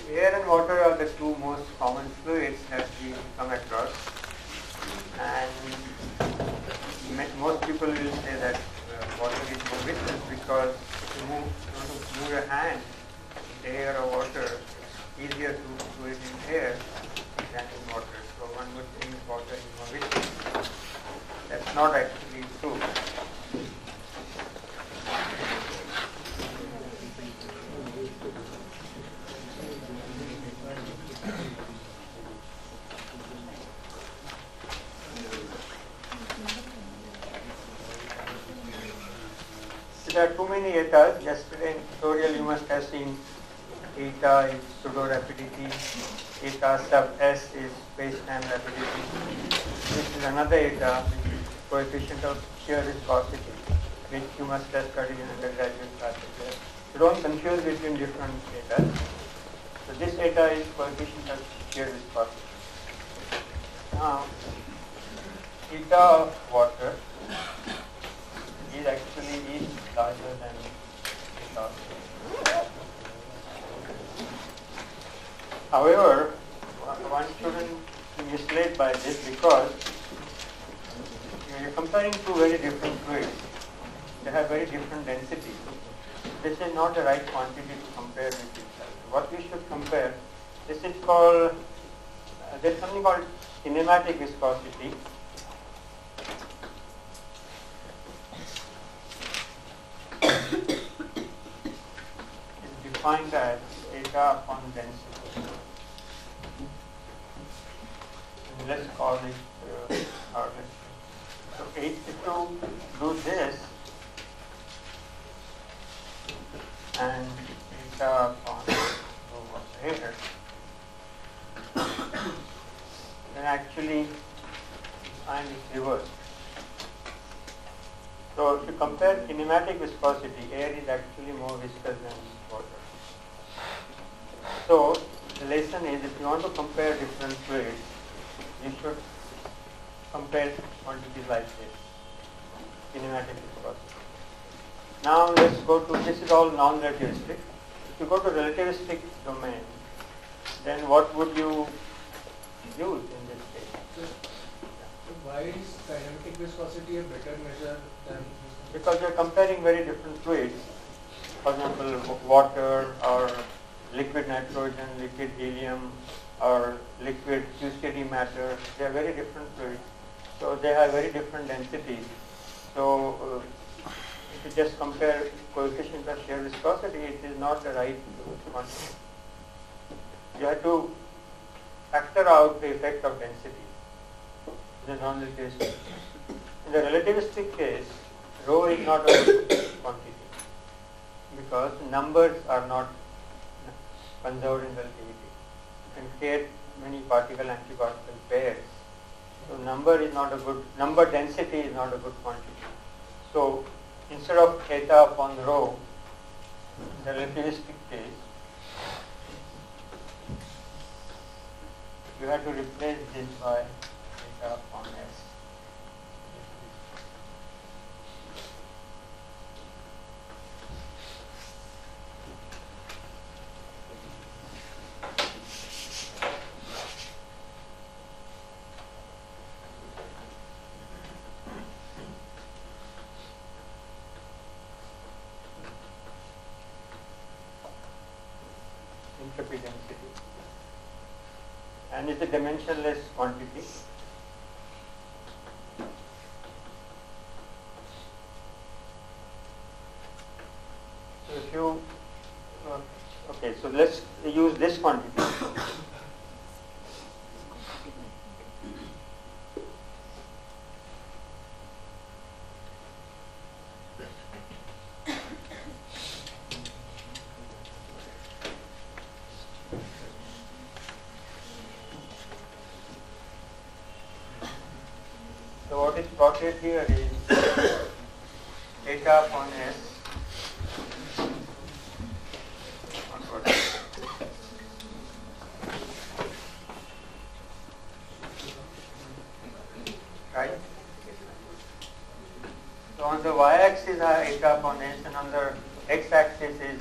Air and water are the two most common fluids that we come across, and most people will say that water is more viscous because if you want to move your hand in air or water, it's easier to do it in air than in water. So one would think water is more viscous. That's not actually true. There are too many etas. Yesterday in tutorial you must have seen eta is pseudo rapidity, eta sub s is space-time rapidity. This is another eta, which is coefficient of shear viscosity, which you must have studied in undergraduate classes. So don't confuse between different etas. So this eta is coefficient of shear viscosity. Now, eta of water is actually larger than eta. However, one shouldn't be misled by this because you're comparing two very different fluids. They have very different densities. This is not the right quantity to compare with each other. What we should compare, this is called, there's something called kinematic viscosity. It's defined as eta upon density. And let's call it or so if you do this and eta upon here, then actually find it's reversed. So if you compare kinematic viscosity, air is actually more viscous than water. So the lesson is, if you want to compare different fluids, you should compare quantities like this, kinematic viscosity. Now let's go to, this is all non-relativistic. If you go to relativistic domain, then what would you use in this case? Why is kinematic viscosity a better measure than? Because you are comparing very different fluids. For example, water or liquid nitrogen, liquid helium, or liquid QCD matter. They are very different fluids. So they have very different densities. So if you just compare coefficient of shear viscosity, it is not the right quantity. You have to factor out the effect of density. The non-relativistic. In the relativistic case, rho is not a good quantity because numbers are not conserved in relativity. You can create many particle-antiparticle pairs. So number density is not a good quantity. So instead of eta upon rho, in the relativistic case, you have to replace this by eta upon s. Entropy density, and it's a dimensionless quantity. So if you, okay, so let's use this quantity. So what is plotted here is eta upon s. Right? So on the y-axis are eta upon s, and on the x-axis is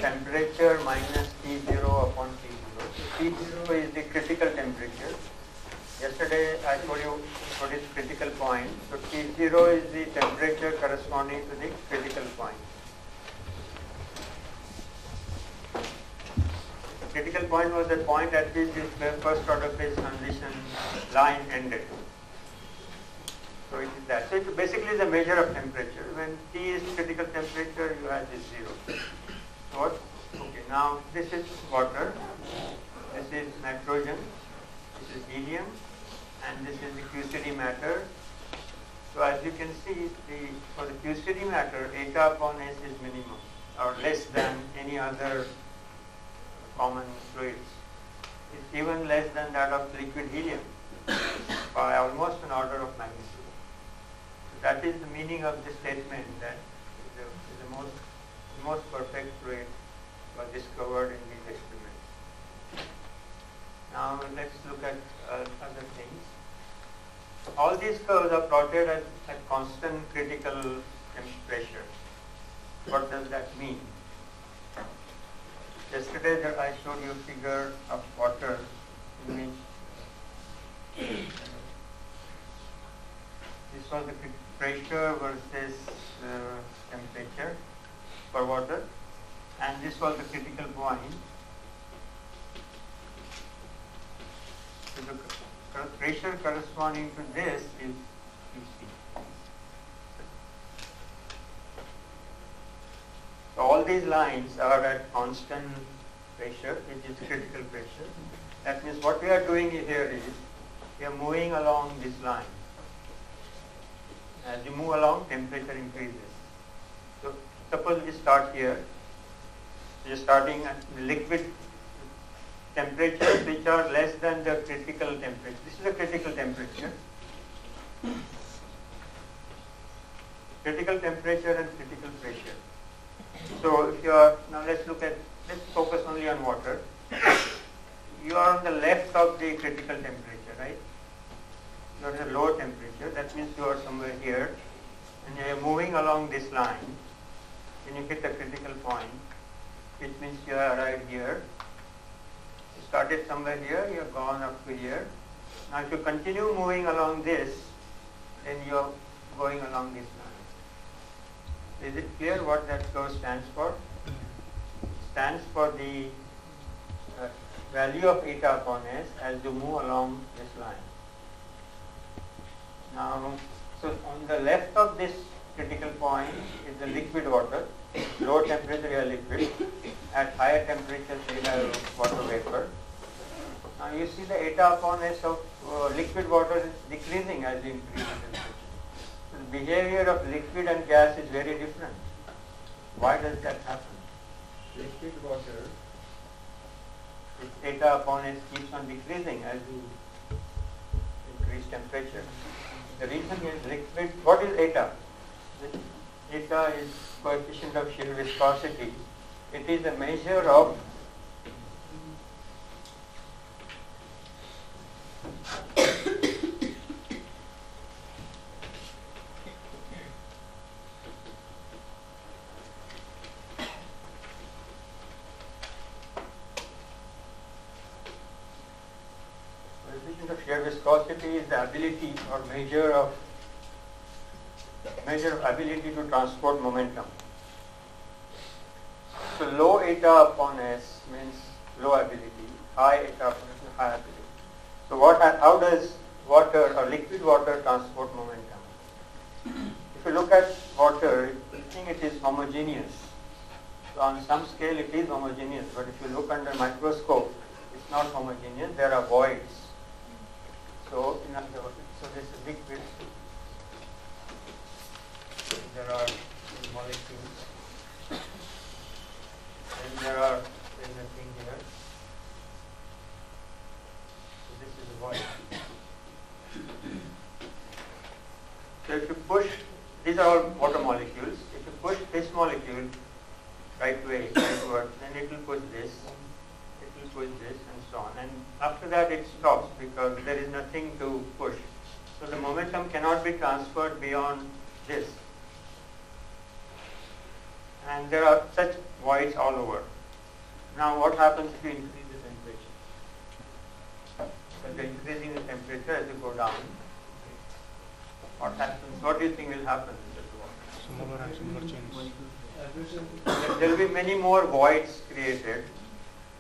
temperature minus T0 upon T told you what is critical point. So T0 is the temperature corresponding to the critical point. The critical point was the point at which this first order phase transition line ended. So it is that. So it basically is a measure of temperature. When T is critical temperature, you have this 0. So what? Okay, now this is water, this is nitrogen, this is helium, and this is the QCD matter. So as you can see, for the QCD matter, eta upon S is minimum or less than any other common fluids. It's even less than that of liquid helium by almost an order of magnitude. So that is the meaning of the statement that the most perfect fluid was discovered in these experiments. Now let's look at other things. All these curves are plotted at constant critical pressure. What does that mean? Yesterday I showed you a figure of water in which this was the pressure versus temperature for water, and this was the critical point. So the pressure corresponding to this is QC. So all these lines are at constant pressure, which is critical pressure. That means what we are doing here is we are moving along this line. As you move along, temperature increases. So suppose we start here. We are starting at liquid temperatures which are less than the critical temperature. This is the critical temperature. Critical temperature and critical pressure. So if you are, now let's focus only on water. You are on the left of the critical temperature, right? You are at a lower temperature, that means you are somewhere here, and you are moving along this line. When you hit the critical point, which means you have arrived here. You started somewhere here, you have gone up to here. Now if you continue moving along this, then you are going along this line. Is it clear what that curve stands for? It stands for the value of eta upon S as you move along this line. Now, so on the left of this critical point is the liquid water. Lower temperature you have liquid. At higher temperatures you have water vapor. Now you see the eta upon S of liquid water is decreasing as you increase the temperature. So the behavior of liquid and gas is very different. Why does that happen? Liquid water, its eta upon S keeps on decreasing as you increase temperature. The reason is liquid, what is eta? Eta is coefficient of shear viscosity. It is a measure of viscosity is the ability or measure of ability to transport momentum. So low eta upon S means low ability, high eta upon S high ability. So how does water or liquid water transport momentum? If you look at water, you think it is homogeneous. So on some scale it is homogeneous, but if you look under microscope, it's not homogeneous, there are voids. So this is liquid. There are molecules. And there are thing here. So this is a void. So if you push, these are all water molecules. If you push this molecule rightwards, then it will push this. Push this and so on, and after that it stops because there is nothing to push. So the momentum cannot be transferred beyond this, and there are such voids all over. Now what happens if you increase the temperature? Because you're increasing the temperature. temperature as you go down, what happens? What do you think will happen? Similar and similar chains. There will be many more voids created.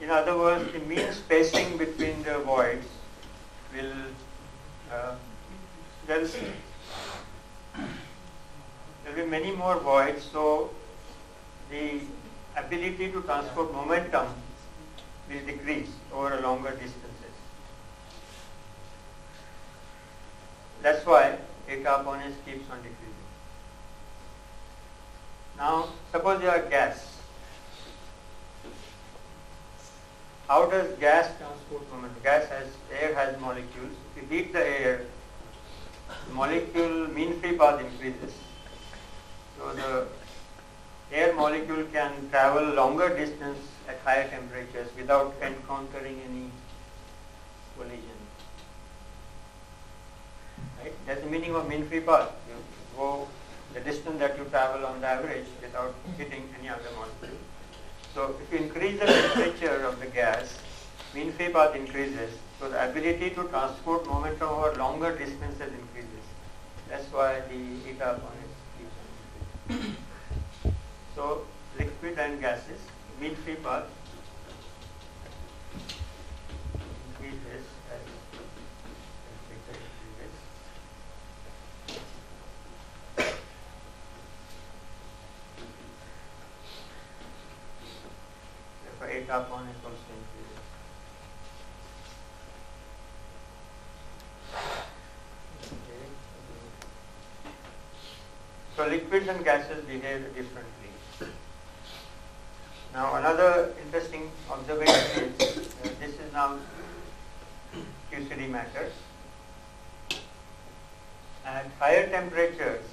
In other words, the mean spacing between the voids will there will be many more voids, so the ability to transport momentum will decrease over a longer distances. That's why eta upon s keeps on decreasing. Now, suppose you are gas. How does gas transport momentum? Air has molecules. If you heat the air, the molecule mean free path increases. So the air molecule can travel longer distance at higher temperatures without encountering any collision. Right? That's the meaning of mean free path. You go the distance that you travel on the average without hitting any other molecule. So if you increase the temperature of the gas, mean free path increases, so the ability to transport momentum over longer distances increases. That's why the eta upon s keeps on increasing. So liquid and gases, mean free path increases as temperature increases. Therefore, eta upon s also increases. So liquids and gases behave differently. Now another interesting observation is this is now QCD matter. At higher temperatures,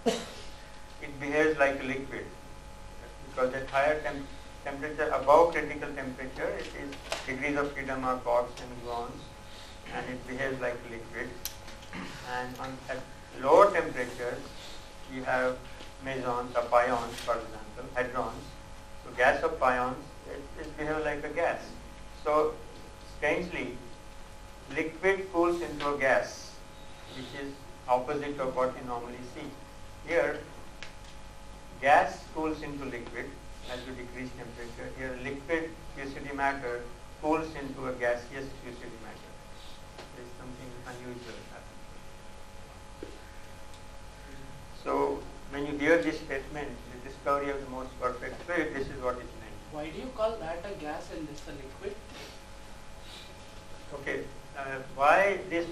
it behaves like a liquid because at higher temperature above critical temperature, it is degrees of freedom are quarks and gluons, and it behaves like a liquid. And at lower temperatures, you have mesons or pions, for example, hadrons. So gas of pions, it behaves like a gas. So strangely, liquid cools into a gas, which is opposite of what you normally see. Here, gas cools into liquid as you decrease temperature. Here, liquid QCD matter cools into a gaseous QCD matter. There is something unusual happening. So when you hear this statement, the discovery of the most perfect fluid, this is what is meant. Why do you call that a gas and this a liquid? Okay, why this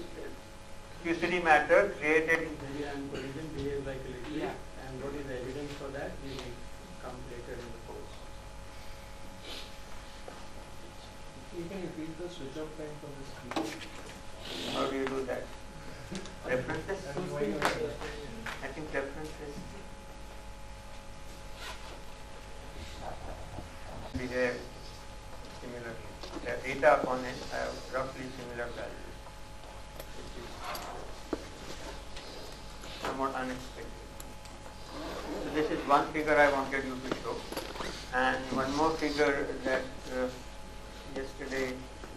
QCD matter created in and collision behaves like a liquid, Yeah. and what is the evidence for that? We will come later in the course. You can repeat the switch off time for this keyboard. How do you do that? References? And why you are I think references behave similarly. The eta upon s have roughly similar values, which is somewhat unexpected. So this is one figure I wanted you to show, and one more figure that yesterday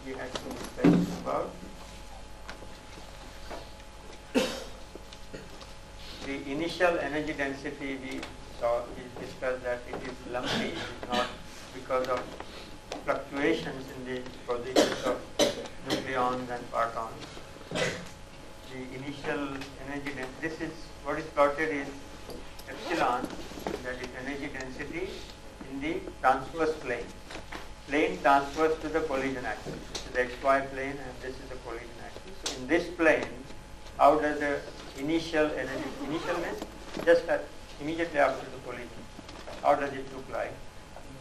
we had some discussion about. The initial energy density we saw, we discussed that it is lumpy, it is not because of fluctuations in the positions of nucleons and partons. The initial energy density, this is what is plotted is epsilon, that is energy density in the transverse plane transverse to the collision axis. This is the xy plane and this is the collision axis. So in this plane, how does the initial means just immediately after the collision, how does it look like?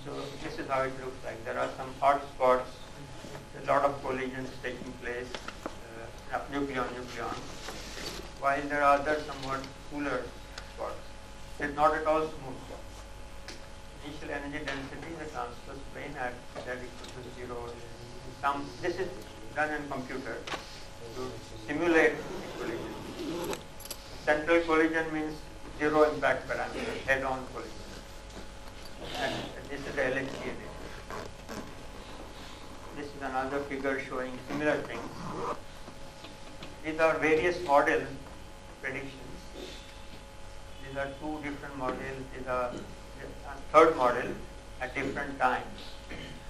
So this is how it looks like. There are some hot spots, a lot of collisions taking place, nucleon, while there are other somewhat cooler spots. It is not at all smooth. Initial energy density, the transverse plane at that equal to 0. This is done in computer to simulate the collision. Central collision means zero impact parameter, head-on collision. And this is the LHC. This is another figure showing similar things. these are various models, predictions. These are two different models. These are a third model at different times.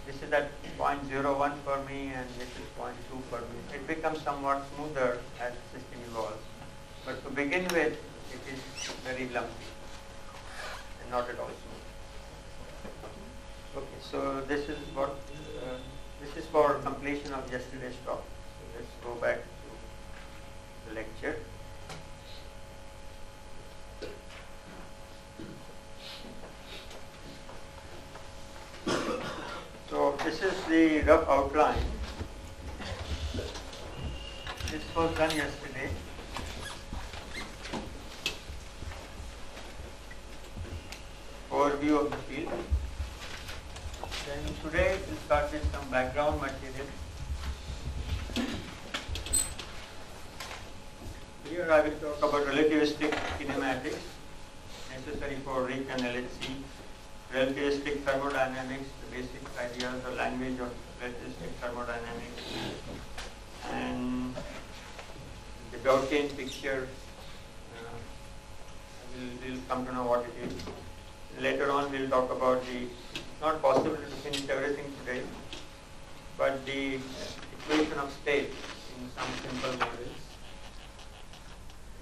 This is at 0.01 for me and this is 0.2 for me. It becomes somewhat smoother as the system evolves. But to begin with, it is very lumpy and not at all smooth. Okay, so this is what this is for completion of yesterday's talk. So let's go back to the lecture. So this is the rough outline. This was done yesterday. Overview of the field. Then today we'll start with some background material. Here I will talk about relativistic kinematics necessary for RIC and LHC, relativistic thermodynamics, the basic ideas or language of relativistic thermodynamics, and the Gaussian picture. We'll come to know what it is. Later on we'll talk about the, it's not possible to finish everything today, but the equation of state in some simple models,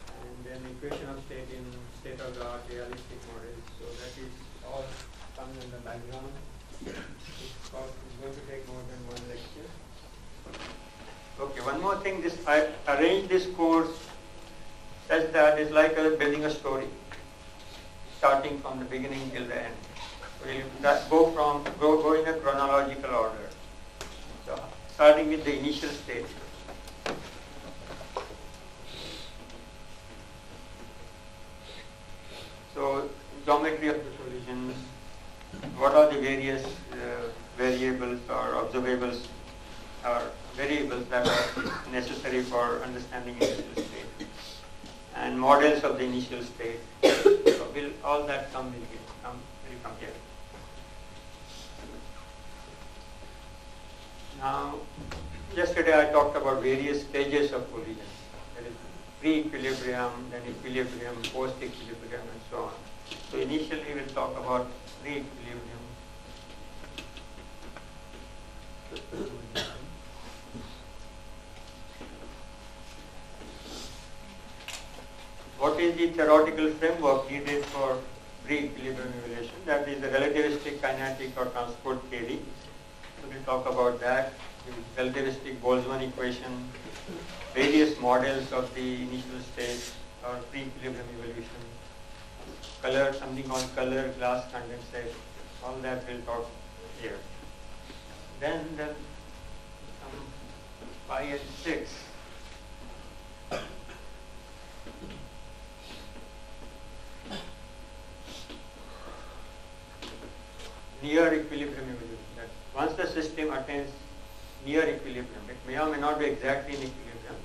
and then equation of state in state-of-the-art realistic models. So that is all comes in the background. It's going to take more than one lecture. Okay, one more thing, I arranged this course such that it's like building a story, starting from the beginning till the end. We'll go in a chronological order. So starting with the initial state. So geometry of the solutions, what are the various variables or observables or variables that are necessary for understanding initial state, and models of the initial state. So will all that will come here. Now, yesterday I talked about various stages of collision. There is pre-equilibrium, then equilibrium, post-equilibrium, and so on. So initially we'll talk about pre-equilibrium. What is the theoretical framework needed for pre-equilibrium evaluation? That is the relativistic kinetic or transport theory. So we'll talk about that, the relativistic Boltzmann equation, various models of the initial state or pre-equilibrium evolution, color, something called color, glass condensate, all that we'll talk here. Then some 5 and 6. Near equilibrium evolution. That once the system attains near equilibrium, it may or may not be exactly in equilibrium,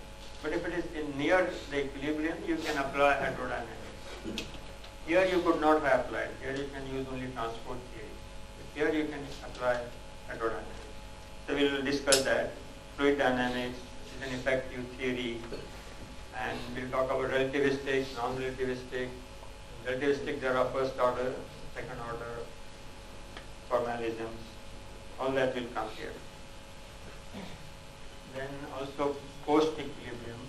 but if it is near the equilibrium, you can apply hydrodynamics. Here you could not have applied. Here you can use only transport theory. But here you can apply hydrodynamics. So we will discuss that. Fluid dynamics is an effective theory, and we'll talk about relativistic, non-relativistic. Relativistic, there are first order, second order formalisms. All that will come here. Then also post-equilibrium.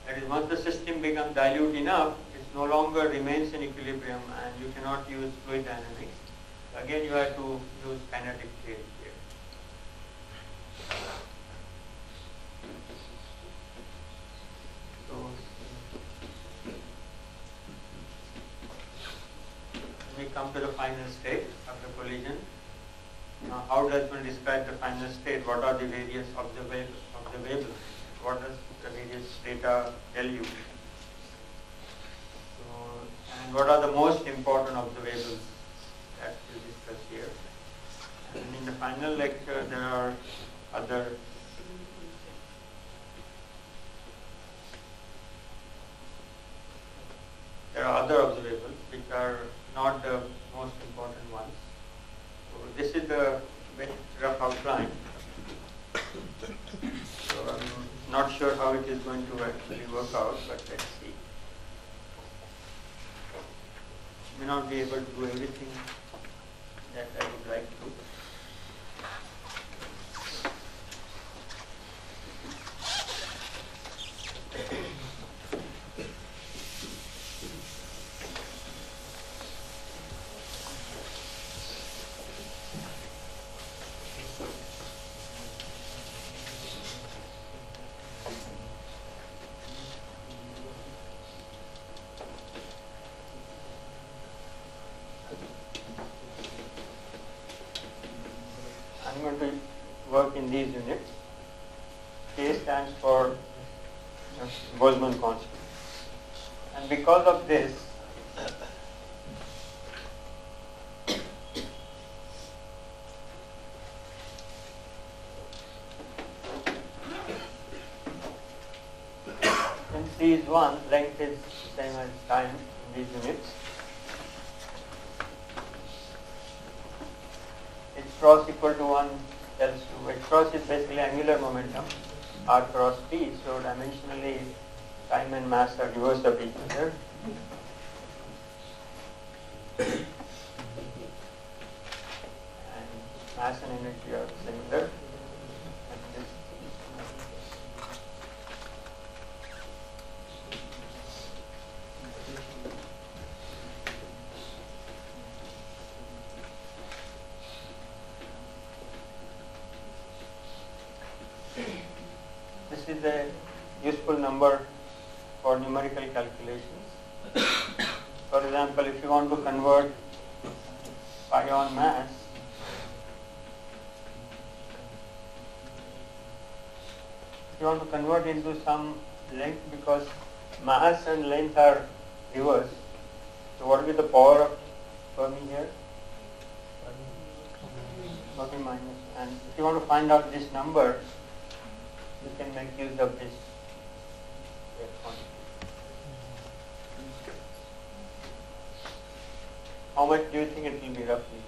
That is, once the system becomes dilute enough, it no longer remains in equilibrium and you cannot use fluid dynamics. Again, you have to use kinetic theory here. So, when we come to the final state of the collision, now how does one describe the final state? What are the various observables? What does the various data tell you? So, and what are the most important observables that we'll discuss here? And in the final lecture, there are other observables which are not the most important ones. So this is the very rough outline. So I'm not sure how it is going to actually work out, but let's see. May not be able to do everything that I would like to. I'm going to work in these units. K stands for Boltzmann constant. And because of this, since C is 1, length is same as time in these units. H cross equal to 1 tells you H cross is basically angular momentum R cross P, so dimensionally time and mass are reverse of each other. And mass and energy are similar. And this This is a useful number for numerical calculations. For example, if you want to convert pion mass into some length, because mass and length are reverse. So what will be the power of Fermi here? Fermi minus. And if you want to find out this number, you can make use of this quantity. How much do you think it will be roughly?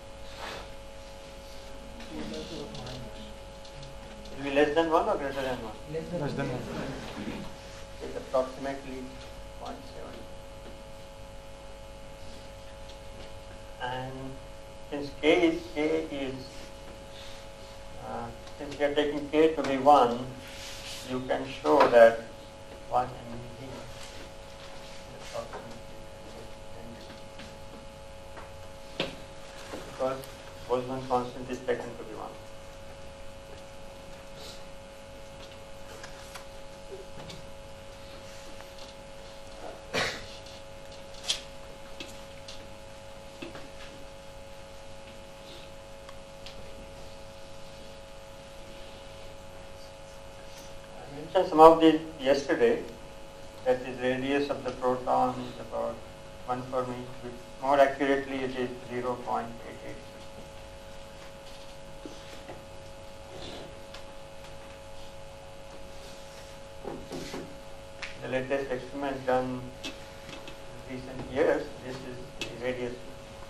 It will be less than 1 or greater than 1? Less than 1. It's approximately 0.7. And since since we are taking K to be 1, you can show that 1 MeV is approximately, because Boltzmann constant is taken to be 1. Some of these yesterday, that is radius of the proton is about 1 Fermi, more accurately it is 0.88. The latest experiment done in recent years, this is the radius.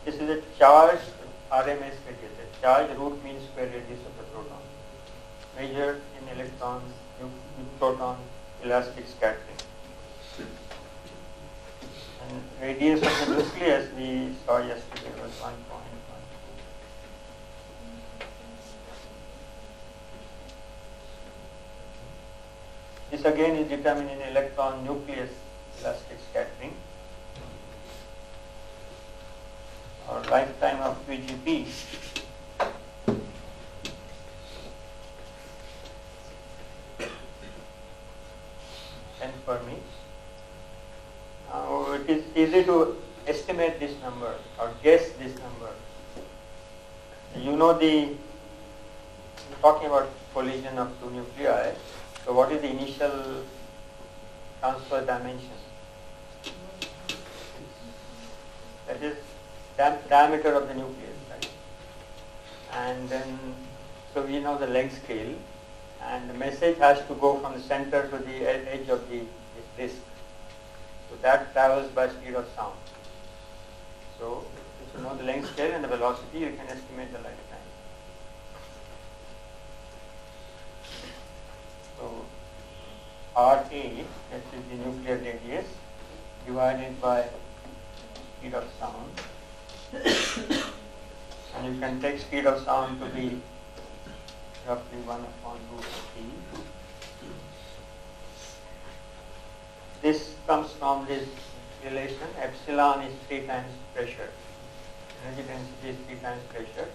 This is a charged RMS radius. A charged root mean square radius of the proton, measured in electrons, proton, elastic scattering. And radius of the nucleus we saw yesterday was 1.1. This again is determined in electron nucleus elastic scattering. Or lifetime of QGP. Fermi. Now it is easy to estimate this number or guess this number. You know we're talking about collision of two nuclei. So what is the initial transfer dimension? That is diameter of the nucleus, right? And then, so we know the length scale. And the message has to go from the center to the edge of the disk. So that travels by speed of sound. So if you know the length scale and the velocity, you can estimate the lifetime. A, that is the nuclear radius, divided by speed of sound. And you can take speed of sound to be roughly 1 upon root T. This comes from this relation, epsilon is 3 times pressure. Energy density is 3 times pressure.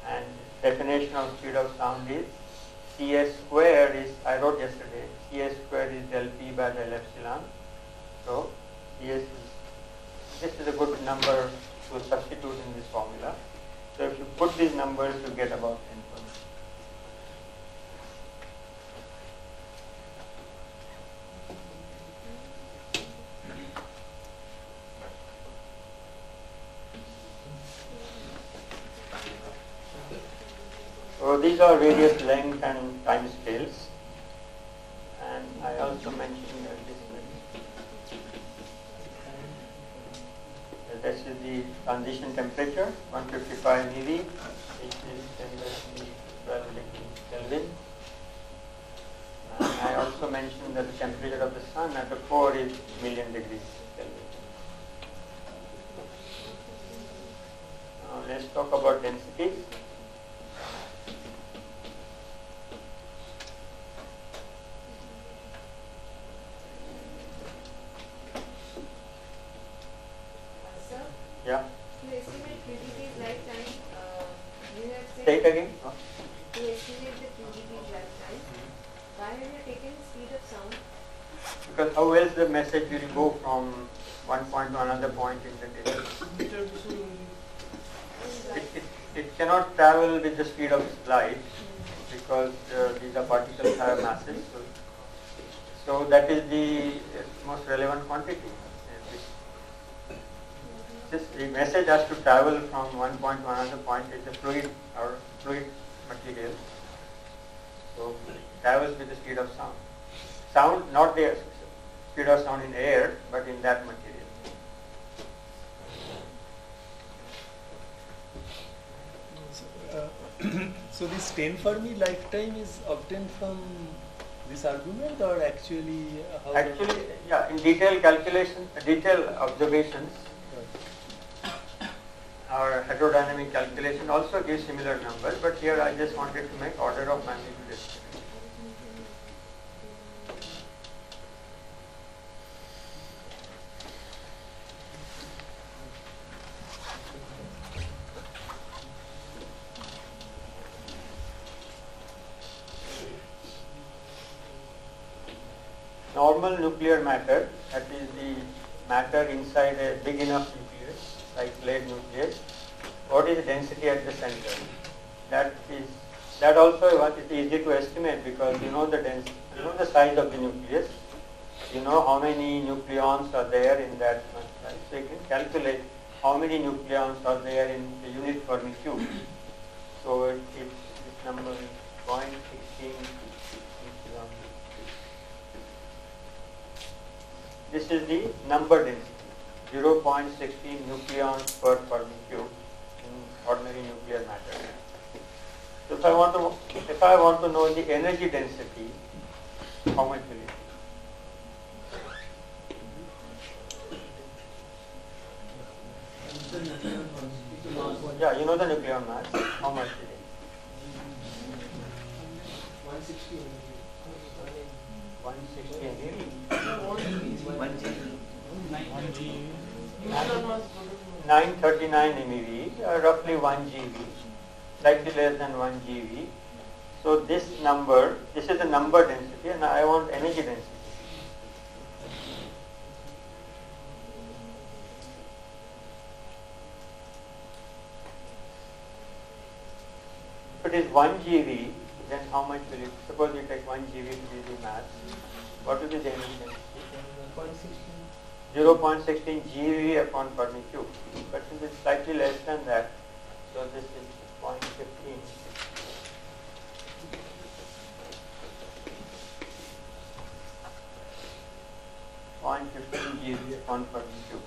And definition of speed of sound is Cs square is, I wrote yesterday, Cs square is del P by del epsilon. So Cs is, this is a good number to substitute in this formula. So if you put these numbers, you get about 10%. So these are various length and time scales, and I also mentioned that this is the transition temperature, 155 MeV, which is 12 Kelvin. And I also mentioned that the temperature of the sun at the core is million degrees Kelvin. Now let's talk about densities. Yeah. To estimate QDP's lifetime, you have said Say it again. Oh. to estimate the QDP's lifetime, why have you taken speed of sound? Because how else the message will go from one point to another point in the data? It cannot travel with the speed of light because these are particles have masses. So that is the most relevant quantity. The message has to travel from one point to another point. It's a fluid or fluid material. So it travels with the speed of sound. Sound, not the speed of sound in air, but in that material. So this 10 Fermi lifetime is obtained from this argument, or actually how? Actually, yeah, in detailed calculation, detailed observations, our hydrodynamic calculation also gives similar numbers, but here I just wanted to make order of magnitude estimate. Normal nuclear matter, that is the matter inside a big enough nucleus, like lead nucleus. What is the density at the center? That also is easy to estimate because you know the density, you know the size of the nucleus, you know how many nucleons are there in that much size. So you can calculate how many nucleons are there in the unit Fermi cube. So this number is 0.16 nucleon. This is the number density, 0.16 nucleons per Fermi cube in ordinary nuclear matter. So if I want to know the energy density, how much will it be? Yeah, you know the nucleon mass. How much is it? 160 160 MeV. 939 MeV, roughly 1 GeV, slightly less than 1 GeV. So this number, this is the number density, and I want energy density. If it is 1 GeV, then how much will it? Suppose you take 1 GeV to be the mass. What will be the energy density? 0.16 GeV upon Fermi cube. But since it's slightly less than that, so this is 0.15. 0.15 GeV upon Fermi cube.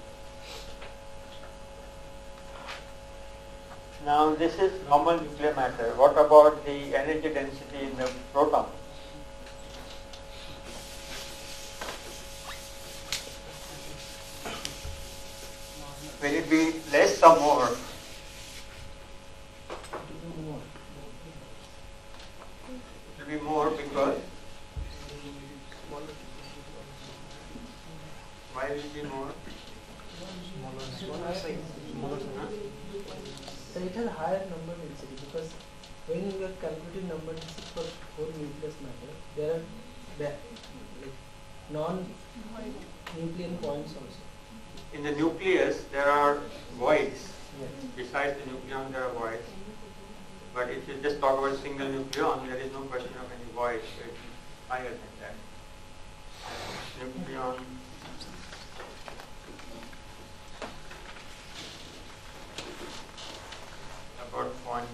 Now this is normal nuclear matter. What about the energy density in the proton? it be less or more? It will be more because why will it be more? Smaller size. Huh? So it has higher number density because when you are calculating number density for whole nucleus matter, there are like non-nuclear points also. In the nucleus, there are voids. Yes. Besides the nucleon, there are voids. But if you just talk about single nucleon, there is no question of any void. So it is higher than that. Nucleon. About one.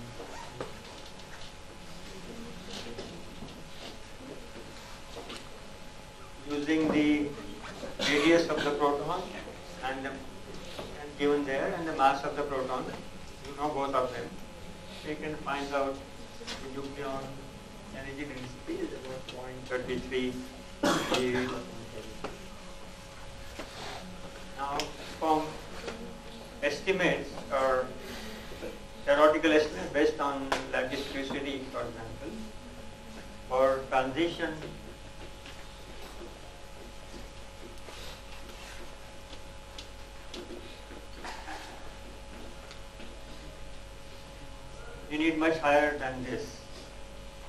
Using the radius of the proton and given there and the mass of the proton, you know both of them, we can find out the nucleon energy density is about 0.33 GeV. Now from estimates or theoretical estimates based on lattice fluidity, for example, for transition you need much higher than this,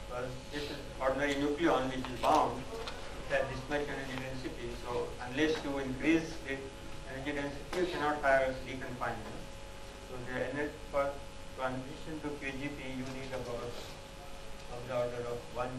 because this is ordinary nucleon which is bound, it has this much energy density, so unless you increase its energy density, you cannot have deconfinement. So the energy for transition to QGP, you need about of the order of 1 GeV.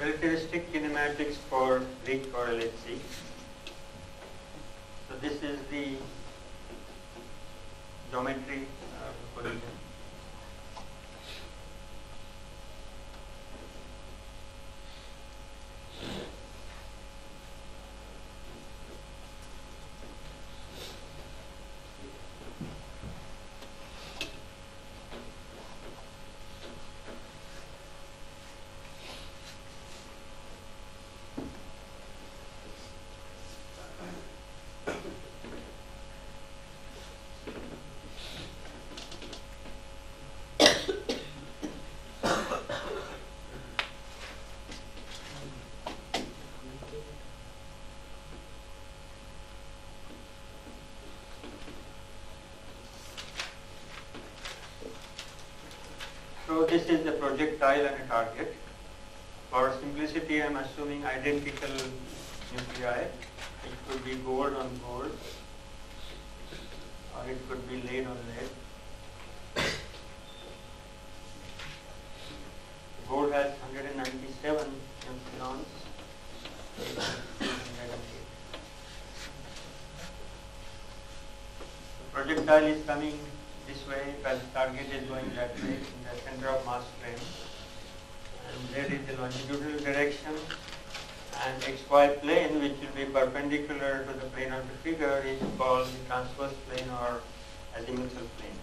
Relativistic kinematics for weak or LHC. So this is the geometry collision. So this is the projectile and a target. For simplicity, I am assuming identical nuclei. It could be gold on gold, or it could be lead on lead. Gold has 197 neutrons. The projectile is coming this way, while the target is going that way in the center of mass frame. And there is the longitudinal direction, and xy plane, which will be perpendicular to the plane of the figure, is called the transverse plane or azimuthal plane.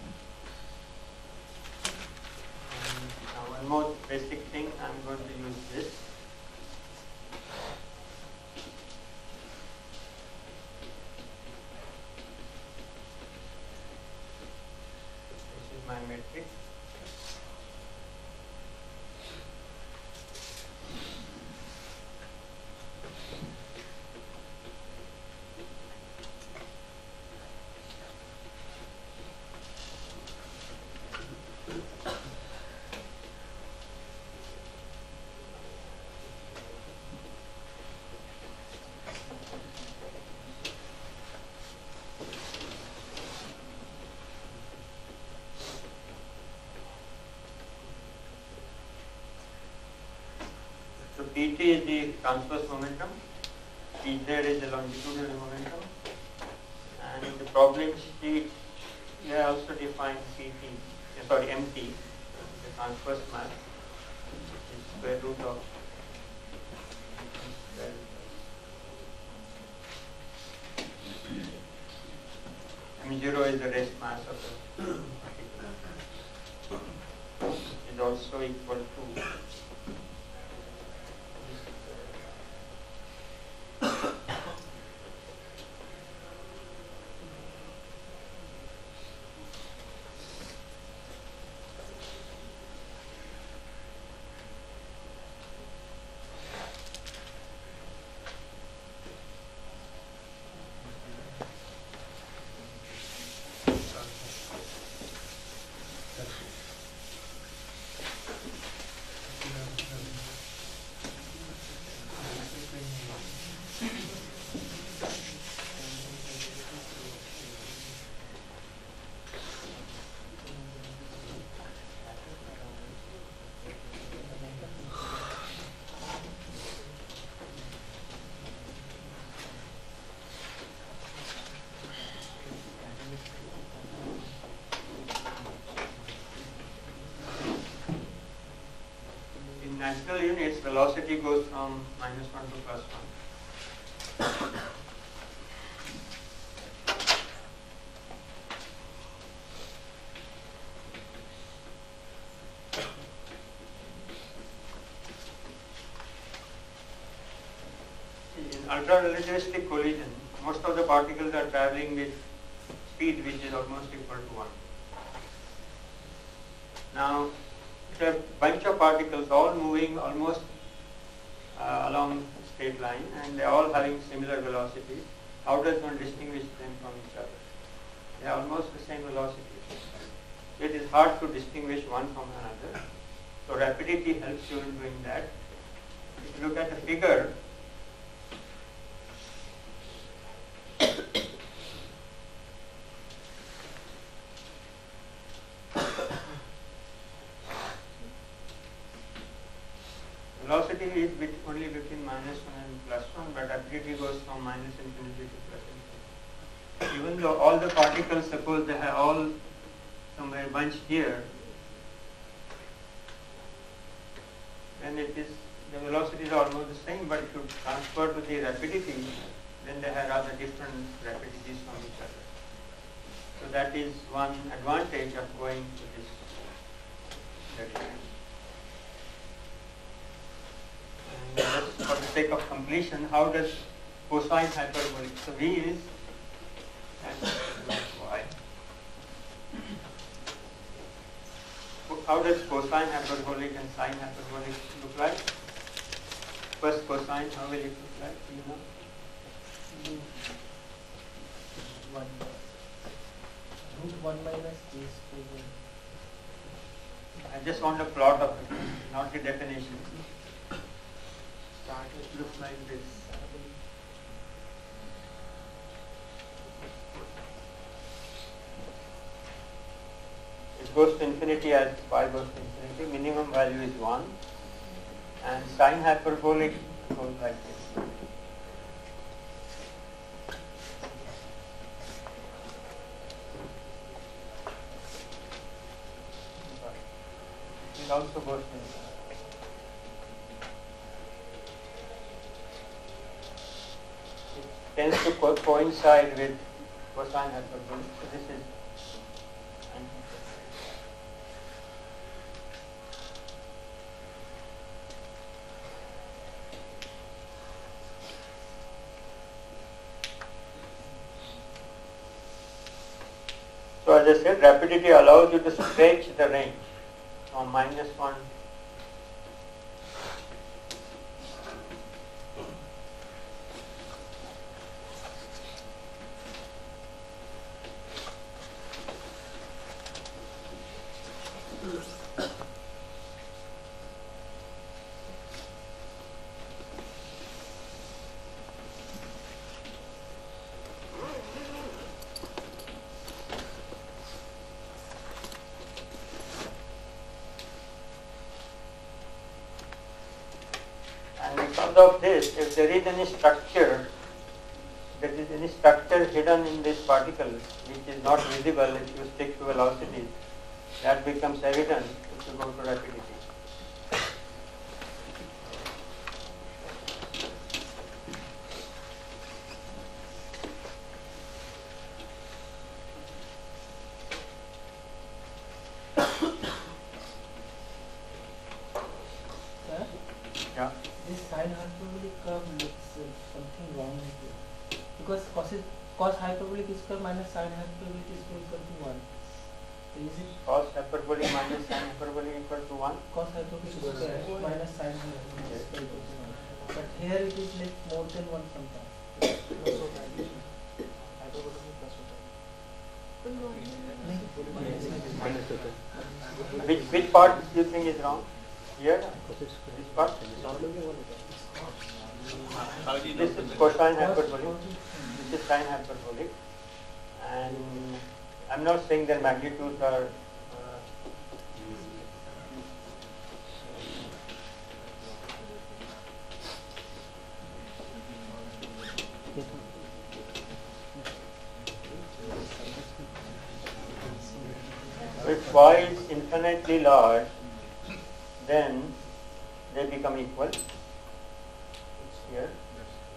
And now one more basic thing, I am going to use this. This is my metric. So pt is the transverse momentum Pz is the longitudinal momentum, and in the problem sheet we have also defined mt, the transverse mass, which is square root of m0 is the rest mass of the particle, is also equal to natural units, velocity goes from -1 to +1. In ultra-relativistic collision, most of the particles are traveling with speed which is almost equal to 1. Now, a bunch of particles all moving almost along straight line, and they are all having similar velocities. How does one distinguish them from each other? They are almost the same velocity. It is hard to distinguish one from another. So rapidity helps you in doing that. If you look at the figure, velocity is only between -1 and +1, but rapidity goes from -infinity to +infinity. Even though all the particles, suppose they have all somewhere bunched here, then the velocities are almost the same, but if you transfer to the rapidity, then they have rather different rapidities from each other. So that is one advantage of going to this direction. And just for the sake of completion, how does cosine hyperbolic? So V is and Y. How does cosine hyperbolic and sine hyperbolic look like? First cosine, how will it look like? Do you know? √1 minus j square. I just want a plot of it, not the definition. It looks like this. It goes to infinity as y goes to infinity. Minimum value is 1. And sine hyperbolic goes like this. It also goes to infinity. Tends to coincide with cosine hyperbolic. So this is so as I said, rapidity allows you to stretch the range from -1 . And because of this, if there is any structure there is any structure hidden in this particle which is not visible if you stick to velocities, that becomes evident if you go to rapidity. Sir, Yeah. this sine hyperbolic curve looks something wrong here. Because cos hyperbolic square minus sine hyperbolic square equal to 1. So is it Cos hyperbolic minus sin hyperbolic equal to 1. cos hyperbolic square minus sine hyperbolic square equal to 1? But here it is like more than 1 sometimes. Which part do you think is wrong? Here? This part? This is cosine hyperbolic. This is sine hyperbolic. And I'm not saying their magnitudes are if y is infinitely large, then they become equal. It's here.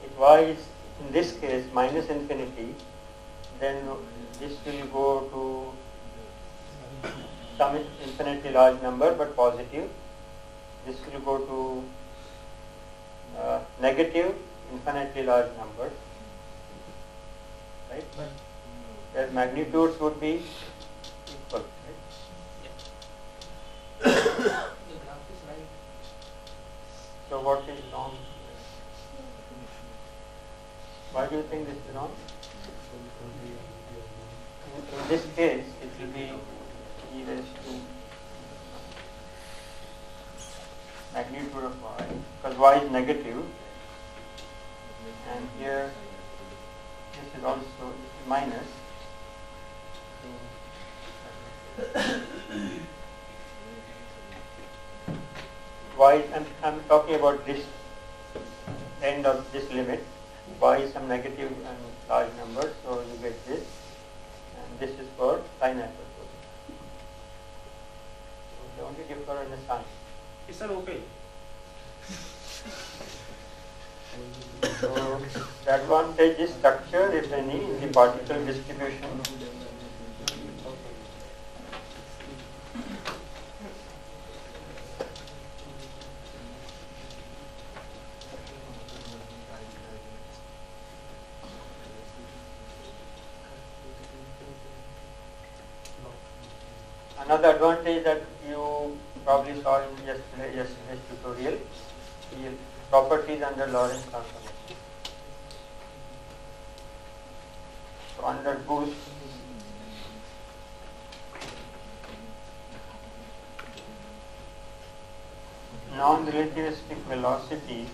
If y is in this case minus infinity, then this will go to some infinitely large number but positive. This will go to negative infinitely large number. Right? Their magnitudes would be equal. Right? The graph is right. So what is wrong? Why do you think this is wrong? In this case, it will be e raised to magnitude of y, because y is negative, and here this is also minus. Y, I'm talking about this end of this limit. Y is some negative and large number, so you get this, and this is for sine hyperbolic. So they only differ in the sign. Is that okay? So the advantage is structure, if any, in the particle distribution. Another advantage that you probably saw in yesterday's tutorial, the properties under Lorentz transformation. So under boost, non-relativistic velocities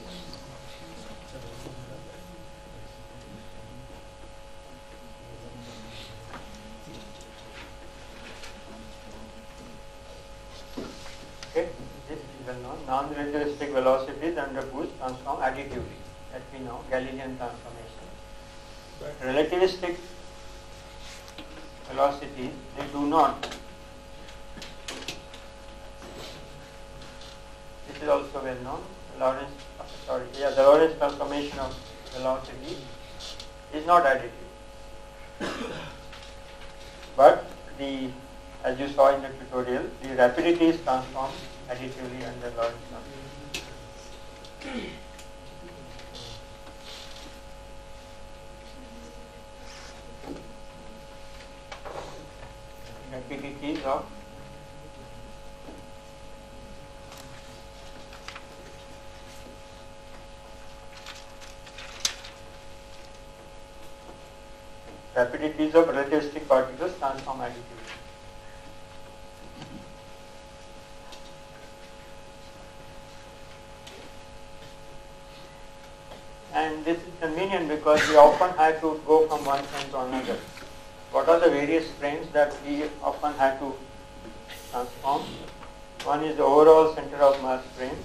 non-relativistic velocities under boost transform additively, that we know, Galilean transformation. But relativistic velocities, they do not. This is also well known. The Lorentz transformation of velocity is not additive. But as you saw in the tutorial, the rapidity is transformed additively under Lorentz transformation. Rapidities of relativistic particles transform additively. And this is convenient because we often have to go from one frame to another. What are the various frames that we often have to transform? One is the overall center of mass frame.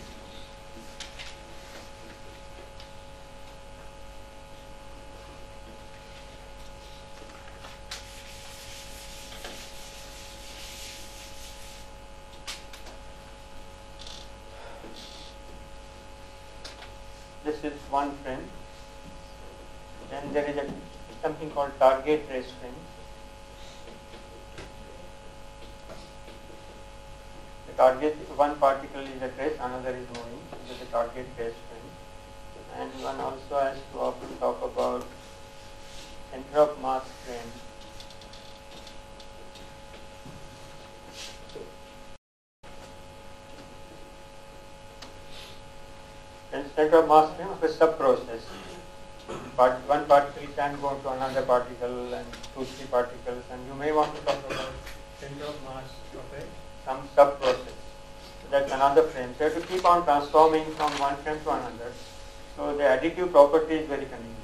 this is one frame. Then there is something called target trace frame. The target, one particle is a trace, another is moving. This is a target trace frame. And one also has to often talk about center of mass frame. And center of mass frame of a sub-process. One particle can go to another particle and 2-3 particles, and you may want to talk about center of mass of some sub-process. So that's another frame. So you have to keep on transforming from one frame to another. So the additive property is very convenient.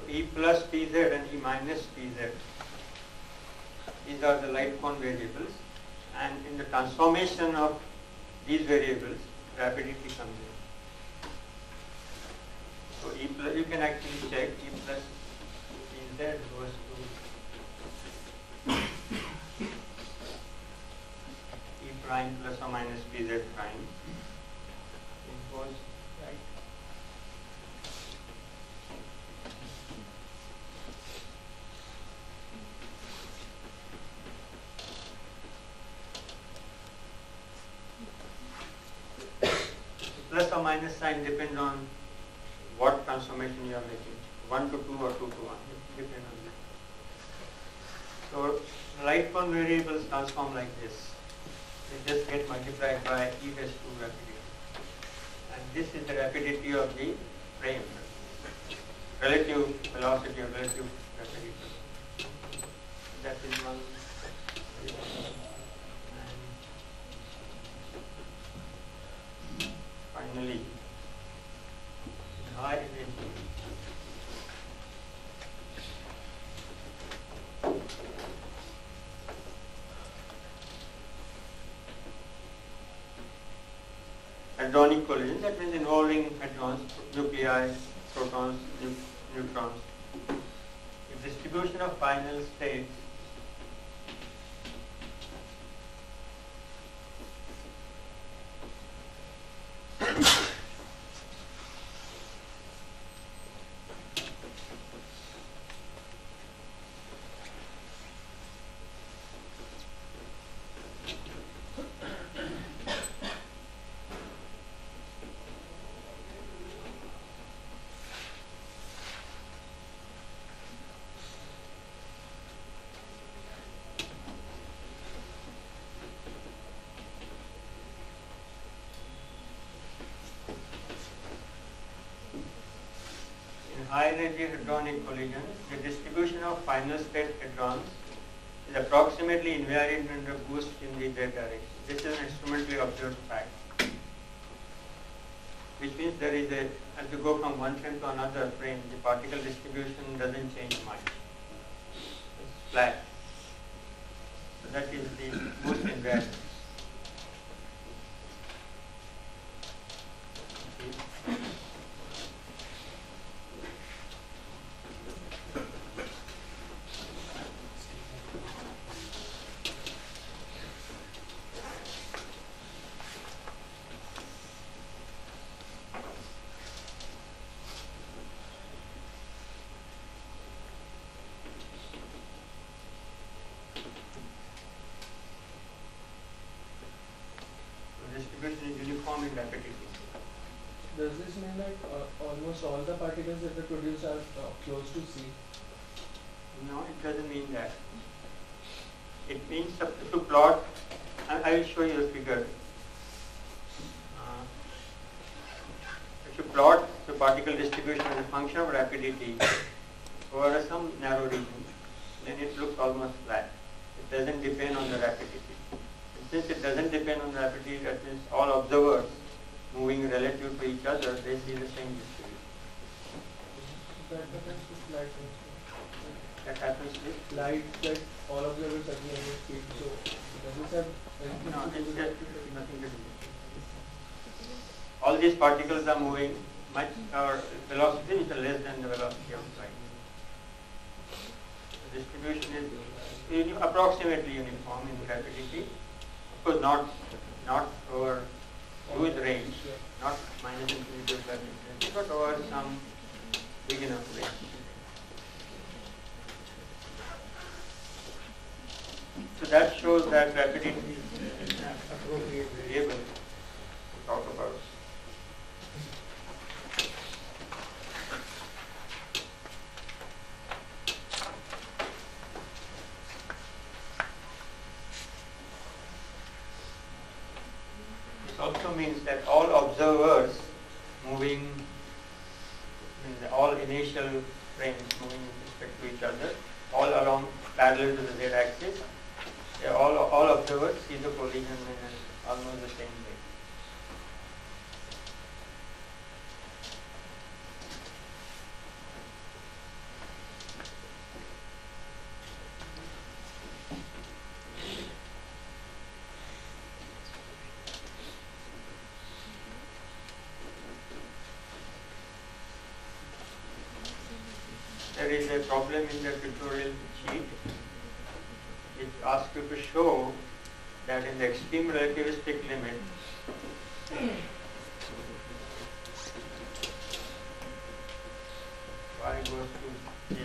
E plus Pz and E minus Pz. These are the light cone variables, and in the transformation of these variables, rapidity comes in. So E plus, you can actually check E plus Pz goes to E prime plus or minus Pz prime. It goes right. Plus or minus sign depends on what transformation you are making, 1 to 2 or 2 to 1, it depends on that. So light cone variables transform like this. They just get multiplied by e raised to rapidity. And this is the rapidity of the frame, relative velocity or relative rapidity. That is one. Finally, high energy. Hadronic collision, that means involving hadrons, nuclei, protons, neutrons. The distribution of final states high energy hadronic collision, the distribution of final state hadrons is approximately invariant under boost in the z direction. This is an instrumentally observed fact, which means there is a, as you go from one frame to another frame, the particle distribution doesn't change much. It's flat. So that is the boost invariance. Distribution is uniform in rapidity. Does this mean that almost all the particles that are produced are close to C? No, it doesn't mean that. It means if you plot, I will show you a figure. If you plot the particle distribution as a function of rapidity over some narrow region, then it looks almost flat. It doesn't depend on the rapidity. And since it doesn't depend on rapidity, that means all observers moving relative to each other, they see the same distribution. That happens with light. That happens with Light that all observers agree on the speed. So does this have anything no, to do it's with just that? nothing to do. All these particles are moving much or velocity which are less than the velocity of light. The distribution is approximately uniform in rapidity. Of course, not over huge range, not minus infinity plus infinity, but over some big enough range. So that shows that rapidity is an appropriate variable to talk about. This also means that all observers moving in all initial frames moving with respect to each other, all along parallel to the z-axis, all observers see the collision in almost the same way. There is a problem in the tutorial sheet. It asks you to show that in the extreme relativistic limit, y goes to j.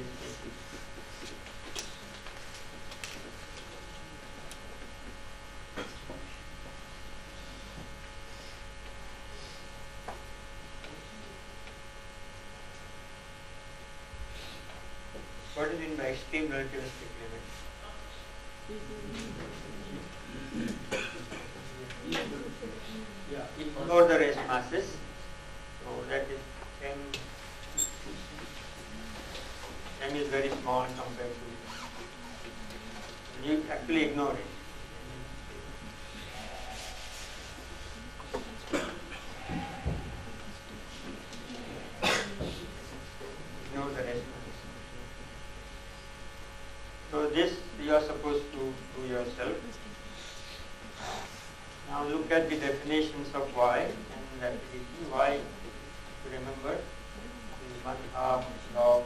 What is mean by extreme relativistic limit? Ignore the rest masses. So that is m is very small compared to. You actually ignore it. Ignore the rest masses. So this you are supposed to do yourself. Now look at the definitions of y and rapidity. Y, to remember, is 1/2 log e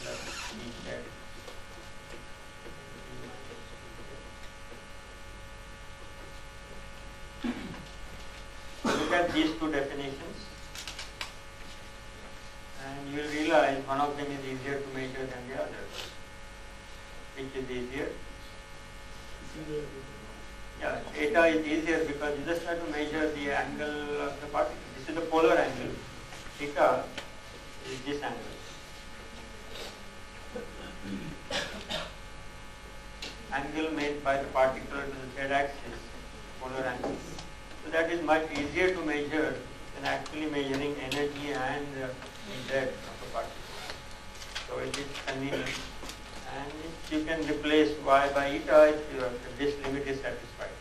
plus e z. Look at these two definitions and you will realize one of them is easier to measure than the other. Which is easier? Yeah, eta is easier because you just have to measure the angle of the particle. This is the polar angle. Theta is this angle. Angle made by the particle to the z-axis, polar angle. So that is much easier to measure than actually measuring energy and z of the particle. So it is convenient. And you can replace y by eta if this limit is satisfied.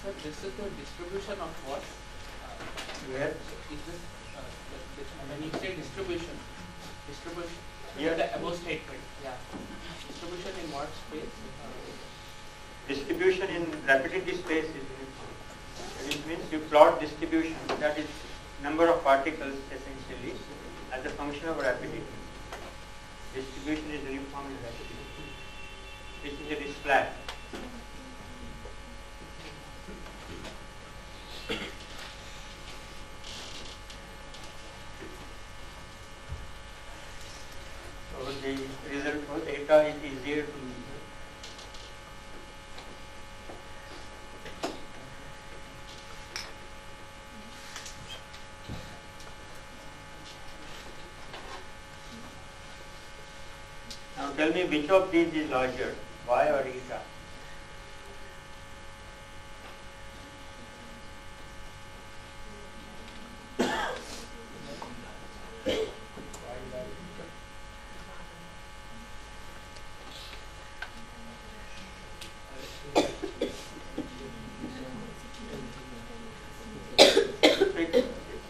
Sir, this is the distribution of what? Where? Is this, when you say distribution, Yeah. the above statement, yeah. Distribution in what space? Distribution in rapidity space is uniform. Which means you plot distribution, that is number of particles essentially, as a function of rapidity. Distribution is uniform in rapidity. This is it is flat. So the result was eta is easier to measure. tell me which of these is larger, y or eta?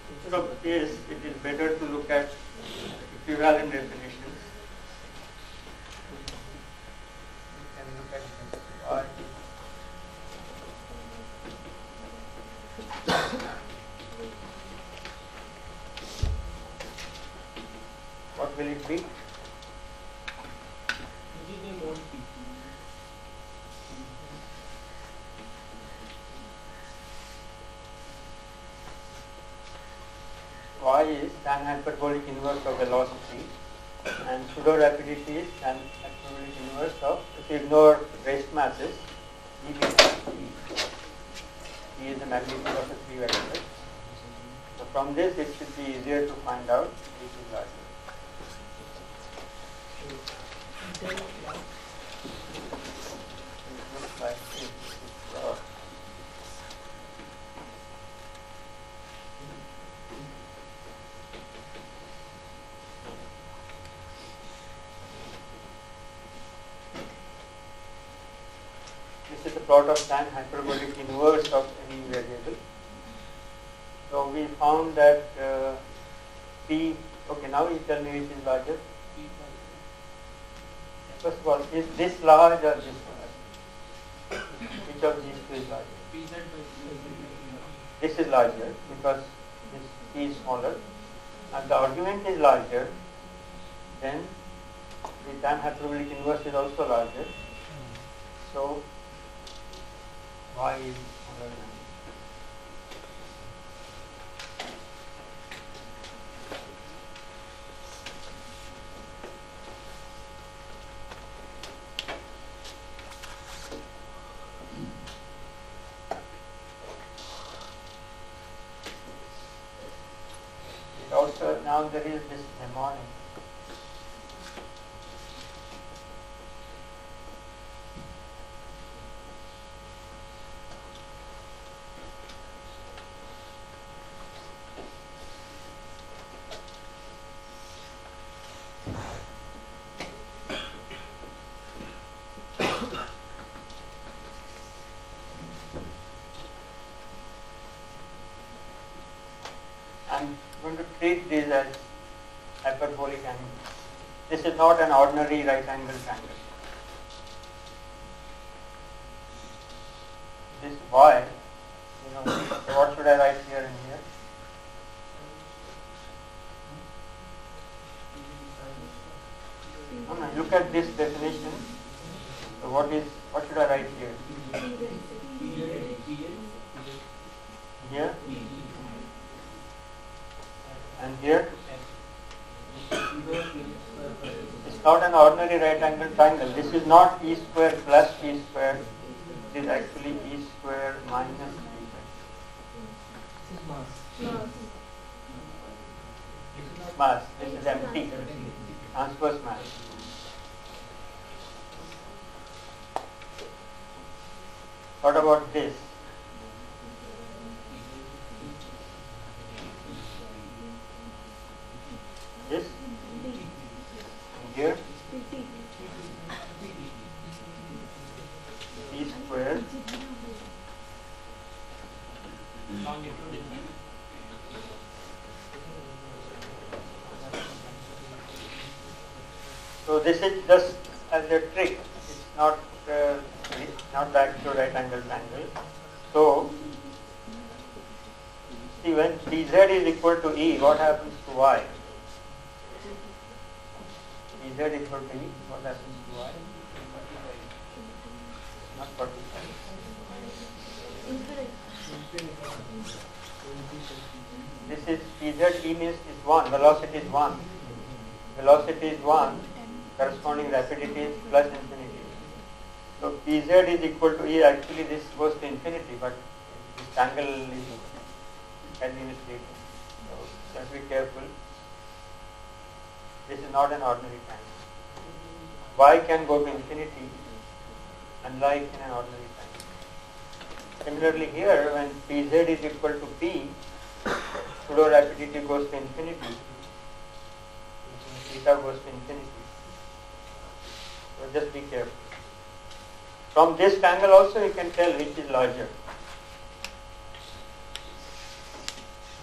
Instead of this, it is better to look at equivalent definitions. You can look at this y. What will it be? Y is tan hyperbolic inverse of velocity and pseudo rapidity is tan hyperbolic inverse of, if you ignore rest masses, E is the magnitude of the three vectors. So from this it should be easier to find out which is larger. It looks like it's this is the plot of tan hyperbolic inverse of any variable. So we found that P, okay, now you tell me which is larger. First of all, is this large or this large? Which of these two is larger? This is larger because this P is smaller and the argument is larger, then the tan hyperbolic inverse is also larger. So y is smaller than. Also, now there is this mnemonic. I'm going to treat these as hyperbolic angles. This is not an ordinary right angle triangle. This y, so what should I write here and here? No, look at this definition. So what should I write here? Here and here. It's not an ordinary right angle triangle. This is not E square plus P square. It is actually E square minus P square. Mass. This is empty. Transverse mass. What about this? This? And here? P square. So this is just as a trick. It's not the actual right angle triangle. So see, when dz is equal to E, what happens to y? Dz equal to E, what happens to y? Not 45. This is dz, E means is 1, velocity is 1. Velocity is 1, corresponding rapidity is plus infinity. So Pz is equal to E, actually this goes to infinity, but this angle can be misleading. So just be careful. This is not an ordinary triangle. y can go to infinity, unlike in an ordinary time. Similarly here, when pz is equal to p, pseudo rapidity goes to infinity, theta goes to infinity. So just be careful. From this angle also you can tell which is larger.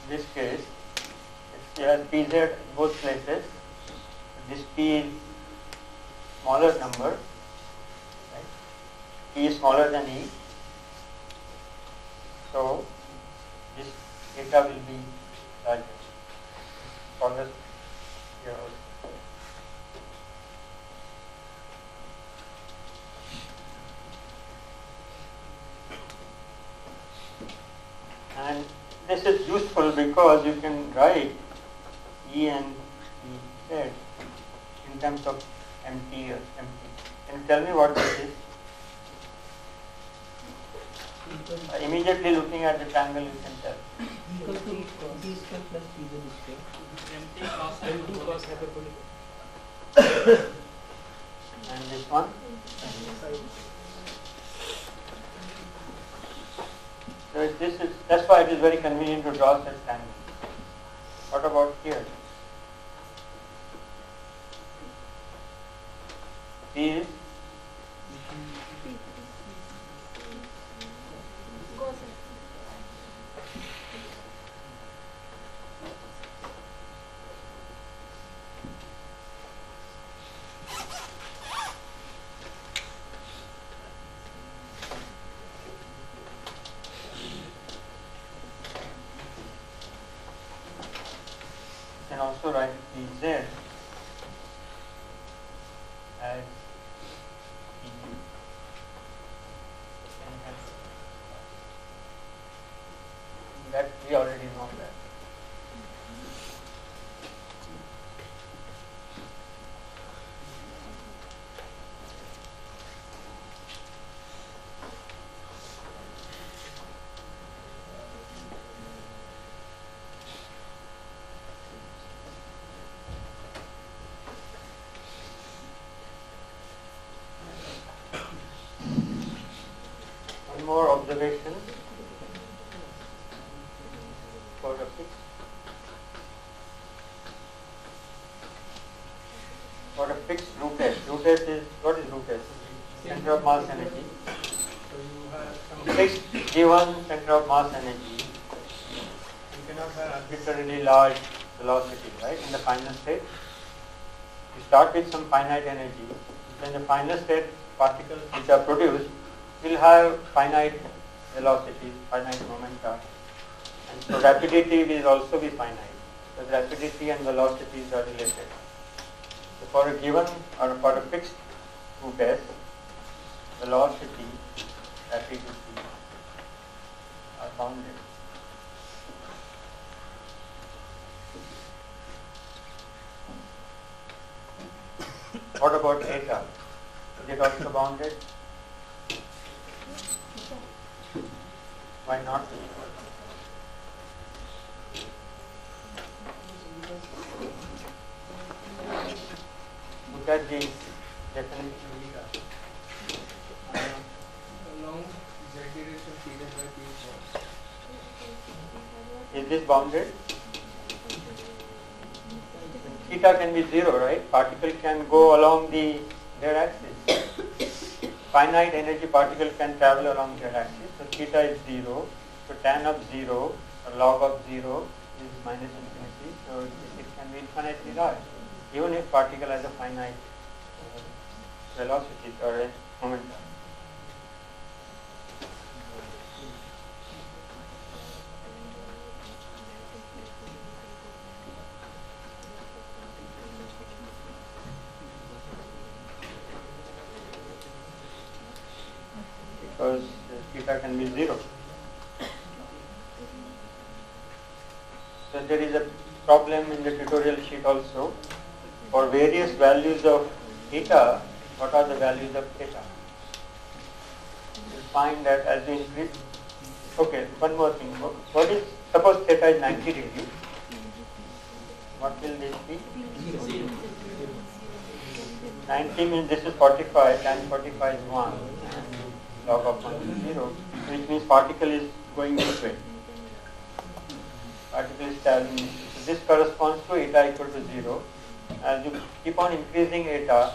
In this case, it has pz in both places. This p is smaller number, right? P is smaller than E. So this theta will be larger. Smaller here also. And this is useful because you can write E and Z in terms of MT or MT. Can you tell me what this is? Immediately looking at the triangle you can tell. Equal to d square plus pz square. empty cos hyperbolic. And this one? So that's why it is very convenient to draw such triangles. What about here? P is can also write Pz as Pg. That we already know that. One more observation for the fixed. For a fixed root S. Root S is, what is root S? Center of mass energy. So you have some Fixed given center of mass energy, you cannot have arbitrarily large velocity, right, in the final state. You start with some finite energy. Then the final state particles which are produced will have finite velocities, finite momenta. And so rapidity will also be finite, because rapidity and velocities are related. So for a given or for a fixed root S, velocity, rapidity are bounded. What about theta? Is it also bounded? Why not? Look at the definition. along z direction pz by p is Is this bounded? Theta can be 0, right? Particle can go along their axis. Finite energy particle can travel along their axis. So theta is 0. So tan of 0 or log of 0 is minus infinity. So it can be infinitely large, even if particle has a finite velocity or a momentum. Because theta can be 0. So there is a problem in the tutorial sheet also. For various values of theta, what are the values of theta? You will find that as you increase. Okay, one more thing. What is, suppose theta is 90 degrees. What will this be? 90 means this is 45, tan 45 is 1, and log of 1 is 0, which means particle is going this way. Particle is traveling this way. So this corresponds to eta equal to 0. As you keep on increasing eta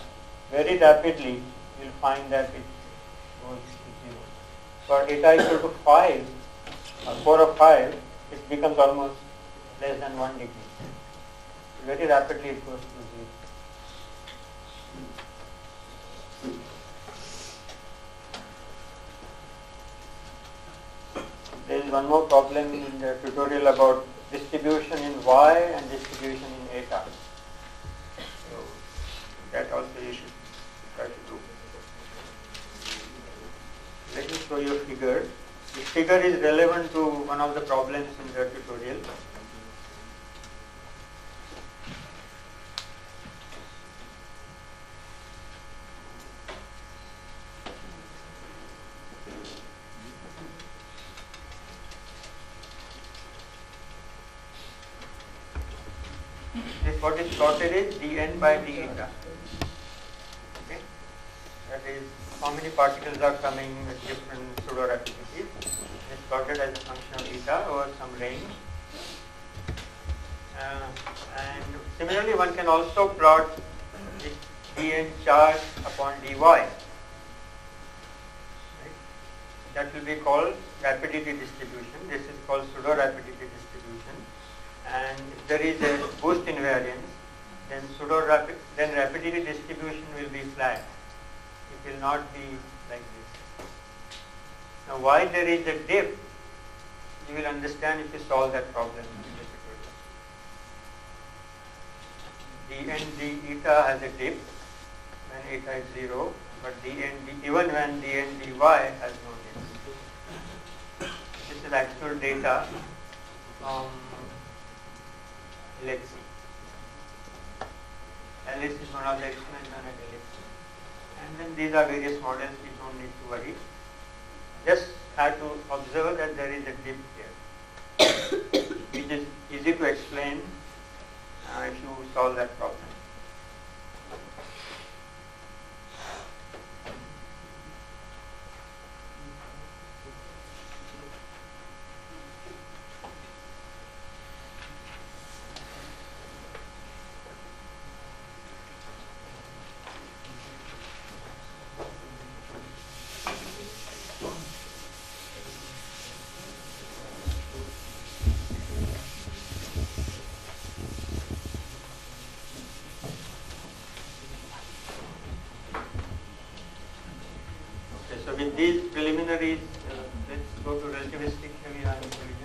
very rapidly, you will find that it goes to 0. For eta equal to 5, or 4 or 5, it becomes almost less than 1 degree. Very rapidly it goes to 0. There is one more problem in the tutorial about distribution in y and distribution in eta. So that also you should try to do. Let me show you a figure. This figure is relevant to one of the problems in the tutorial. What is plotted is dn by d eta. Okay? That is how many particles are coming with different pseudo rapidity. It's plotted as a function of eta over some range. And similarly, one can also plot the dn charge upon dy. Right? That will be called rapidity distribution. This is called pseudo rapidity distribution. And if there is a boost invariance, then rapidity distribution will be flat. It will not be like this. Now, why there is a dip, you will understand if you solve that problem in the tutorial. dn d eta has a dip when eta is 0, but even when dn dy has no dip. This is actual data from LHC. LHC is one of the experiments done at LHC. And then these are various models, we don't need to worry. Just have to observe that there is a dip here, which is easy to explain if you solve that problem. With these preliminaries, let's go to relativistic heavy ion collision.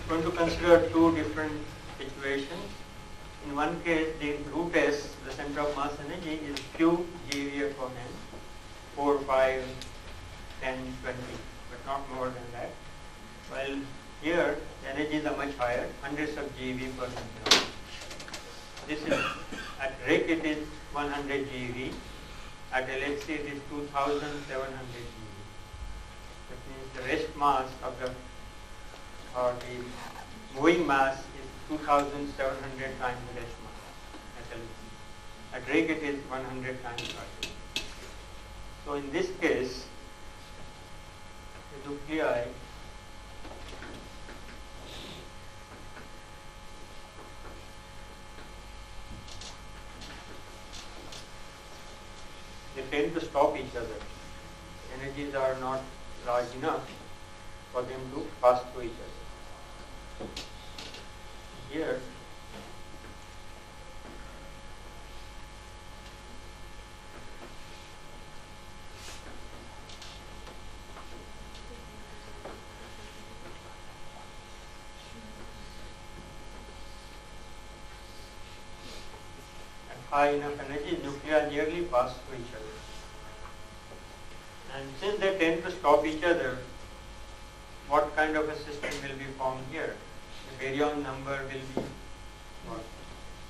Going to consider two different situations. In one case, the root S, the center of mass energy, is few GeV upon n, 4, 5, 10, 20, but not more than that. While here, the energies are much higher, hundreds of GeV per centimeter. This is, at RIC it is 100 GeV, at LHC it is 2700 GeV. That means the rest mass of the moving mass is 2700 times the rest mass at LHC. At RIG it is 100 times larger. So in this case, the nuclei they tend to stop each other. Energies are not large enough for them to pass through each other. Here, high enough energy, nuclei nearly pass through each other. And since they tend to stop each other, what kind of a system will be formed here? The baryon number will be what?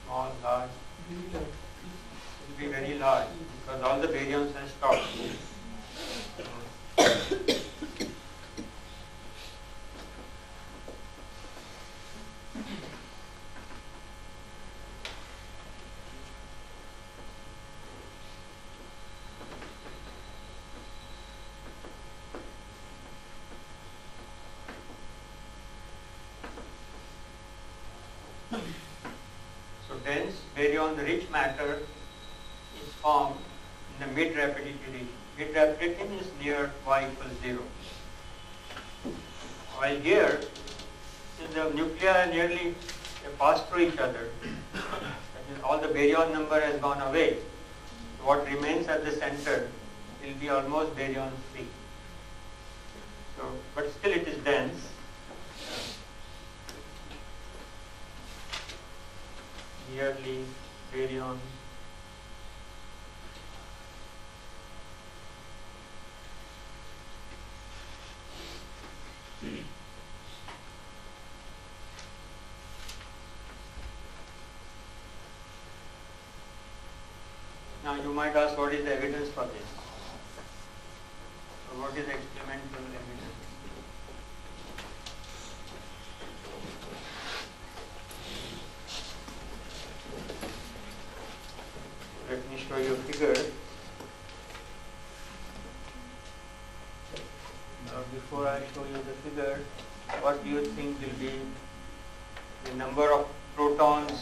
Small, large? It will be very large because all the baryons are stopped. So dense baryon rich matter is formed in the mid-rapidity region. Mid-rapidity means near y equals 0. While here, since the nuclei nearly pass through each other, that means all the baryon number has gone away, what remains at the center will be almost baryon free. So, but still it is dense. Nearly baryon Now you might ask, what is the evidence for this? Or what is the experimental evidence? Let me show you a figure. Now before I show you the figure, what do you think will be the number of protons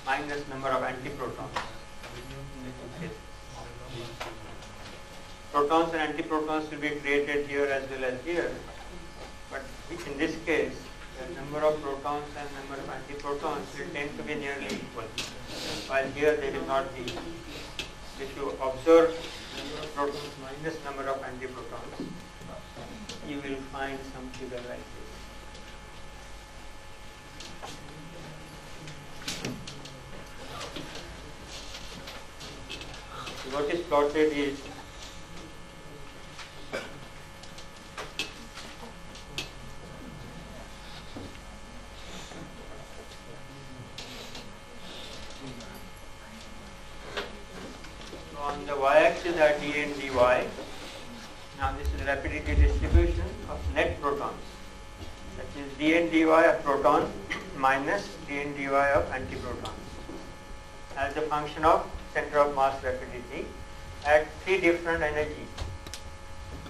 minus number of antiprotons? Protons and antiprotons will be created here as well as here, but in this case, the number of protons and number of antiprotons will tend to be nearly equal, while here they will not be. If you observe number of protons minus number of antiprotons, you will find some figure like this. So what is plotted is on the y-axis are d and dy. Now this is rapidity distribution of net protons. That is d and dy of proton minus d and dy of antiprotons as a function of center of mass rapidity at three different energies.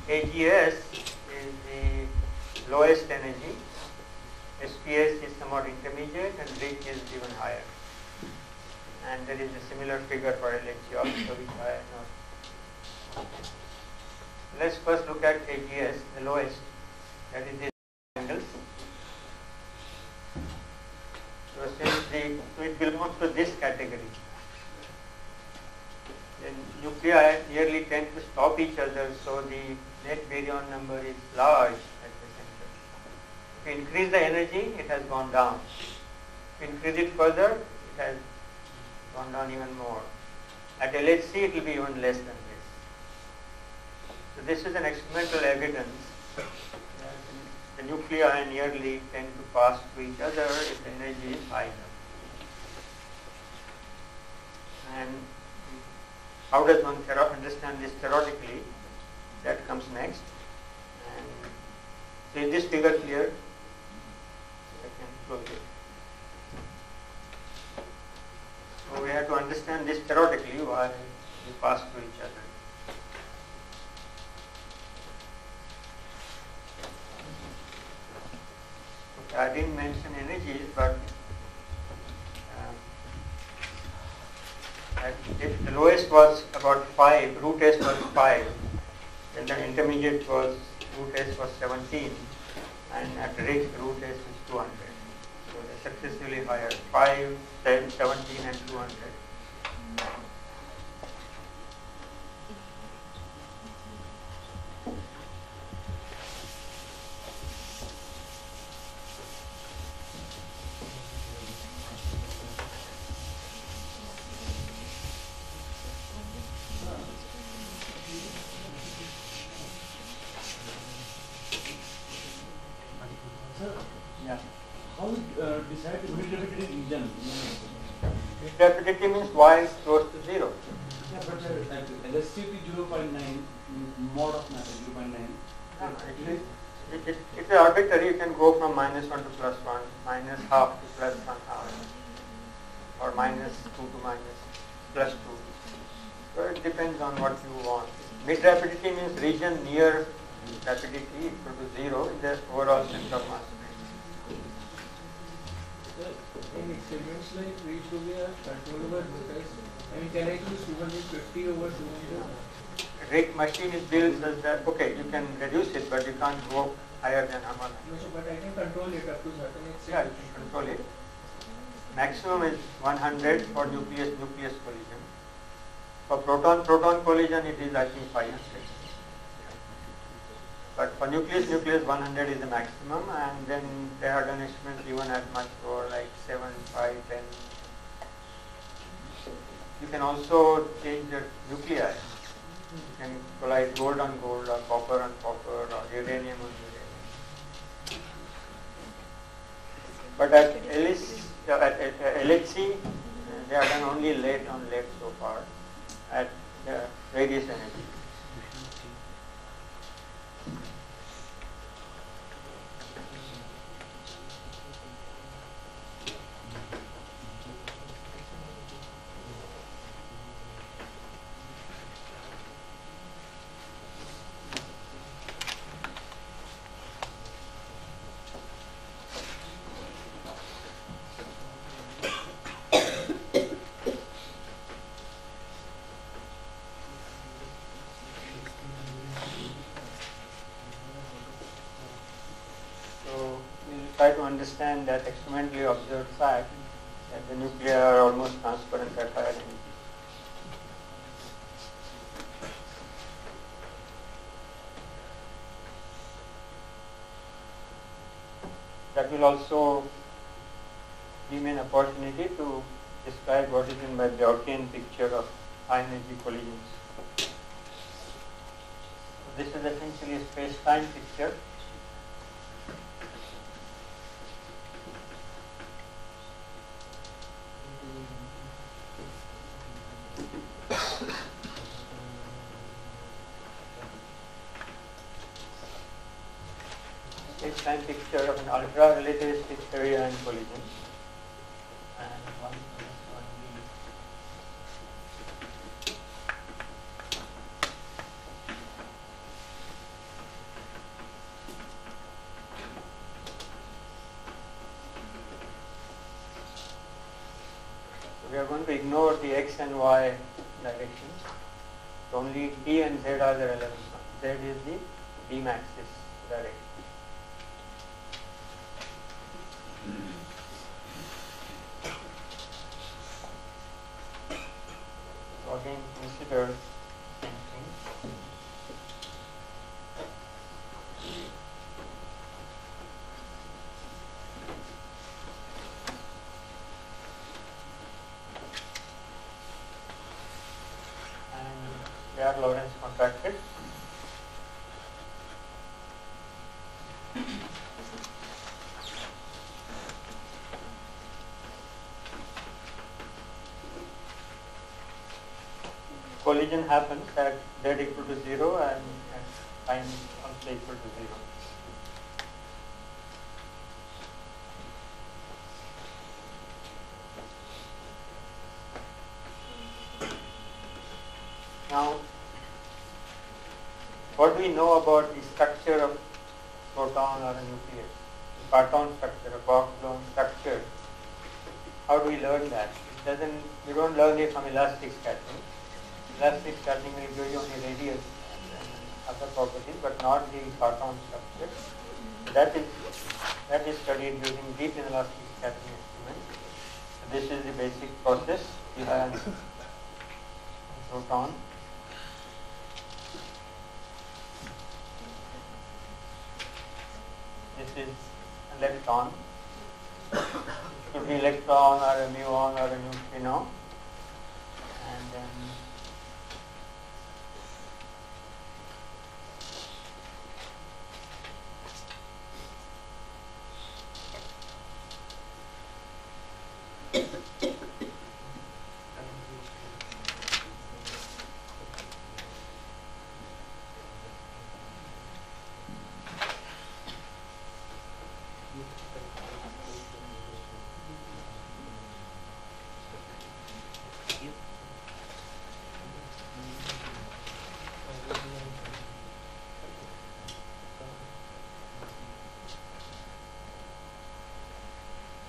AGS is the lowest energy, SPS is somewhat intermediate, and rich is even higher. And there is a similar figure for LHC also, which I know. Let's first look at AGS, the lowest, that is the angles. So since it belongs to this category, then nuclei nearly tend to stop each other, so the net baryon number is large at the center. If you increase the energy, it has gone down. If you increase it further, it has gone down even more. At LHC, it will be even less than this. So this is an experimental evidence that the nuclei nearly tend to pass through each other if the energy is high enough. And how does one understand this theoretically? That comes next. And so is this figure clear? I can close it. So we have to understand this theoretically, why we pass through each other. Okay, I didn't mention energies, but if the lowest was about 5, root S was 5, then the intermediate was, root S was 17, and at rich, root S is 200. So they're successively higher, 5, 10, 17 and 200. mid-rapidity region. Mid-rapidity means y is close to 0. Yeah, but elasticity 0.9, mod of matter 0.9. It's arbitrary. You can go from -1 to +1, -half to +1/2, or -2 to +2. So it depends on what you want. Mid-rapidity means region near rapidity equal to 0 in the overall center of mass. In experiments like which do we have control over because can I choose 250 over 200? Rig machine is built such that okay, you can reduce it, but you can't go higher than No, Raman. so, but I can control it up to certain extent. Yeah, you can control it. Maximum is 100 for nucleus collision. For proton collision, it is I think 500. But for nucleus 100 is the maximum, and then they have done experiments even at much lower, like 7, 5, 10. You can also change the nuclei. You can collide gold on gold, or copper on copper, or uranium on uranium. But at LHC, they have done only lead on lead so far at various energy. Try to understand that experimentally observed fact that the nuclei are almost transparent at higher energy. That will also give me an opportunity to describe what is in my Gaussian picture of high energy collisions. This is essentially a space-time picture. Space-time picture of an ultra-relativistic area and collision. And one So we are going to ignore the x and y directions. Only t and z are the relevant ones. Z is the beam axis direction. So again, consider same thing. And they are Lorentz contracted. Collision happens at z equal to 0 and at time also equal to 0. Now, what do we know about the structure of proton or a nucleus? The parton structure, a box-blown structure. How do we learn that? We don't learn it from elastic scattering. Elastic scattering will give you only radius and other properties, but not the parton structure. That is studied using deep inelastic scattering experiments. This is the basic process. You have a proton. This is an electron. Could be electron or a muon or a neutrino. And then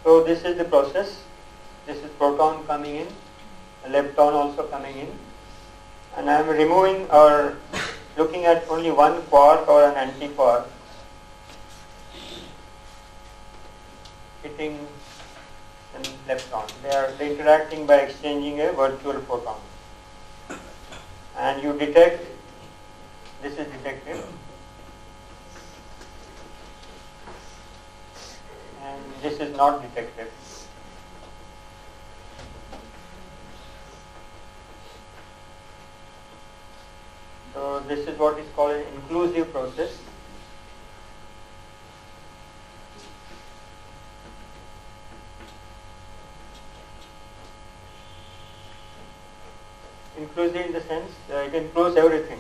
So this is the process. This is proton coming in, lepton also coming in, and I am removing or looking at only one quark or an antiquark hitting an lepton. They are interacting by exchanging a virtual photon, and you detect. This is detected. And this is not detected. So this is what is called an inclusive process. Inclusive in the sense it includes everything.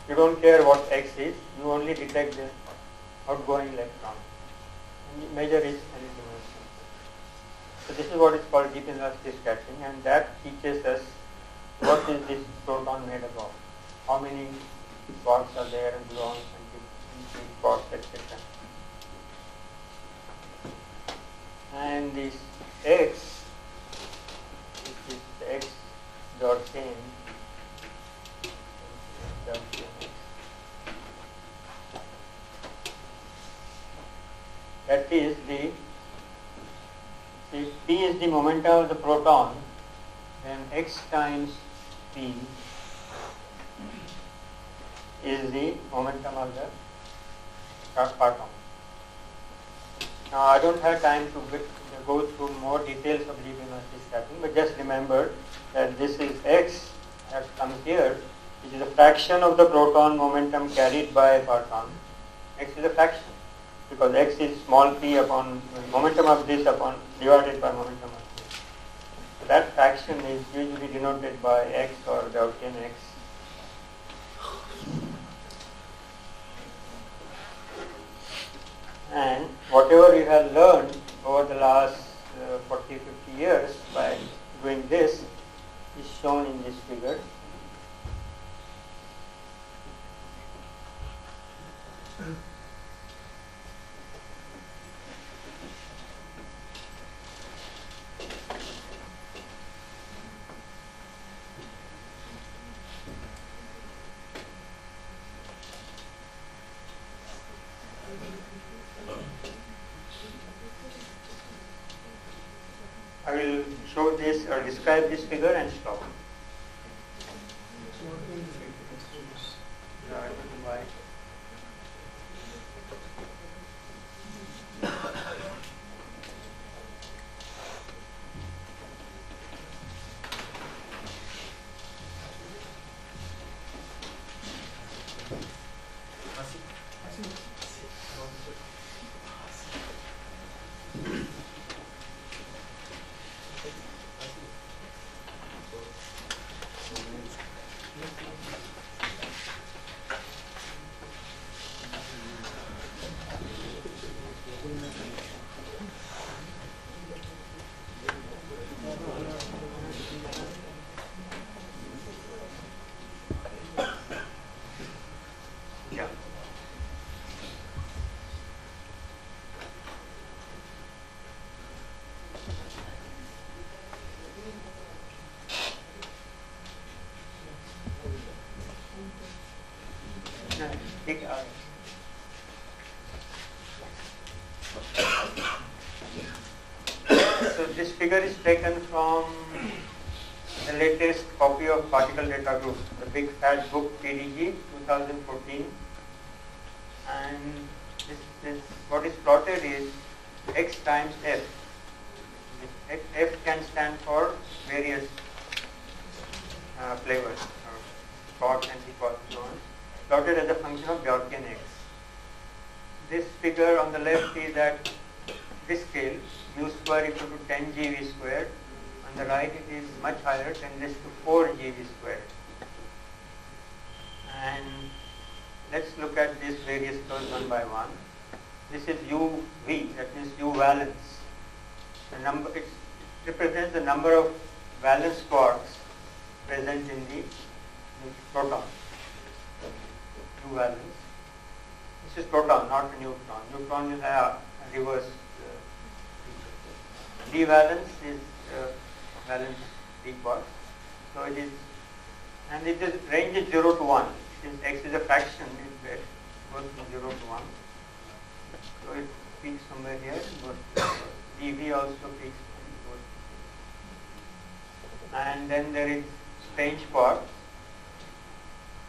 You don't care what X is, you only detect the outgoing electron. Measure is anything else. So this is what is called deep inelastic scattering, and that teaches us what is this proton made up of, how many quarks are there and gluons and quarks, etc. And this X, which is X dot same, that is the, if P is the momentum of the proton, then X times P is the momentum of the parton. Now I don't have time to go through more details of deep inelastic scattering, but just remember that this is X that comes here, which is a fraction of the proton momentum carried by a parton. X is a fraction, because X is small p upon momentum of this upon divided by momentum of this. So that fraction is usually denoted by X or Gaussian X. And whatever you have learned over the last 40-50 years by doing this is shown in this figure. I will show this or describe this figure and stop. Yeah, I don't know why. Yeah. No, take it out. So this figure is taken from the latest copy of Particle Data Group, the big fat book PDG 2014, and this what is plotted is X times F. F can stand for various flavors, or quark, antiquark, and so on, plotted as a function of Gaussian X. This figure on the left is at this scale, mu square equal to 10 GeV squared. On the right it is much higher, 10 raised to 4 GeV squared. And let's look at these various flows one by one. This is UV, that means U valence. The number, it represents the number of valence quarks present in the proton. U valence. This is proton, not a neutron. Neutron will have a reverse. D valence is valence D quark. So it is, and it is range is 0 to 1. Since x is a fraction, it goes from 0 to 1. So it peaks somewhere here. dV also peaks. And then there is strange quarks,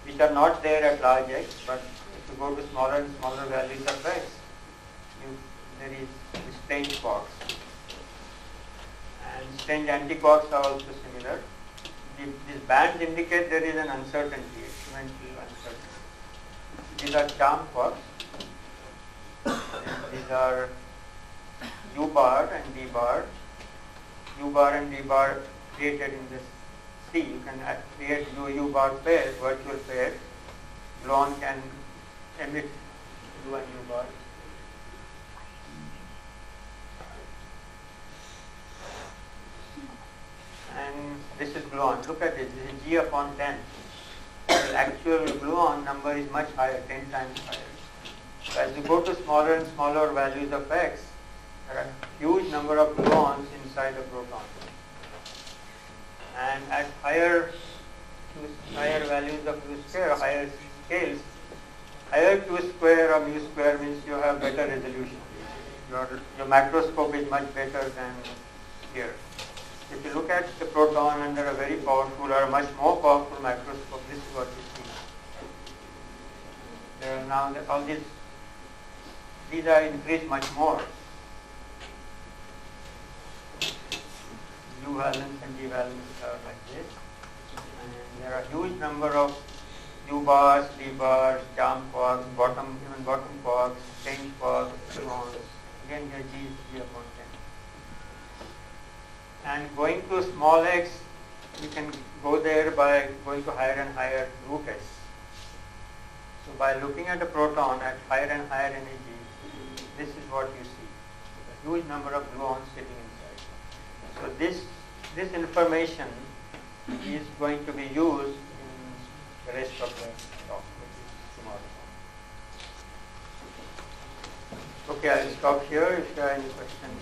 which are not there at large x, but if you go to smaller and smaller values of x, there is strange quarks. And strange antiquarks are also similar. These bands indicate there is an uncertainty, experimental uncertainty. These are charm quarks. These are U bar and D bar. U bar and D bar created in this C. You can create U bar pairs, virtual pairs. Gluon can emit U and U bar. And this is gluon. Look at this. This is G upon 10. The actual gluon number is much higher, 10 times higher. So as you go to smaller and smaller values of x, there are huge number of gluons inside a proton. And at higher values of U square, higher scales, higher Q square or mu square means you have better resolution. Your macroscope is much better than here. If you look at the proton under a very powerful or a much more powerful microscope, this is what you see. There are now all these are increased much more. U valence and D valence are like this. And there are huge number of U bars, D bars, charm quarks, even bottom quarks, strange quarks, gluons. Again here G is G upon 10. And going to small x, you can go there by going to higher and higher root s. So by looking at a proton at higher and higher energy, this is what you see. A huge number of gluons sitting inside. So this information is going to be used in the rest of the talk, which is tomorrow. Okay, I will stop here if there are any questions.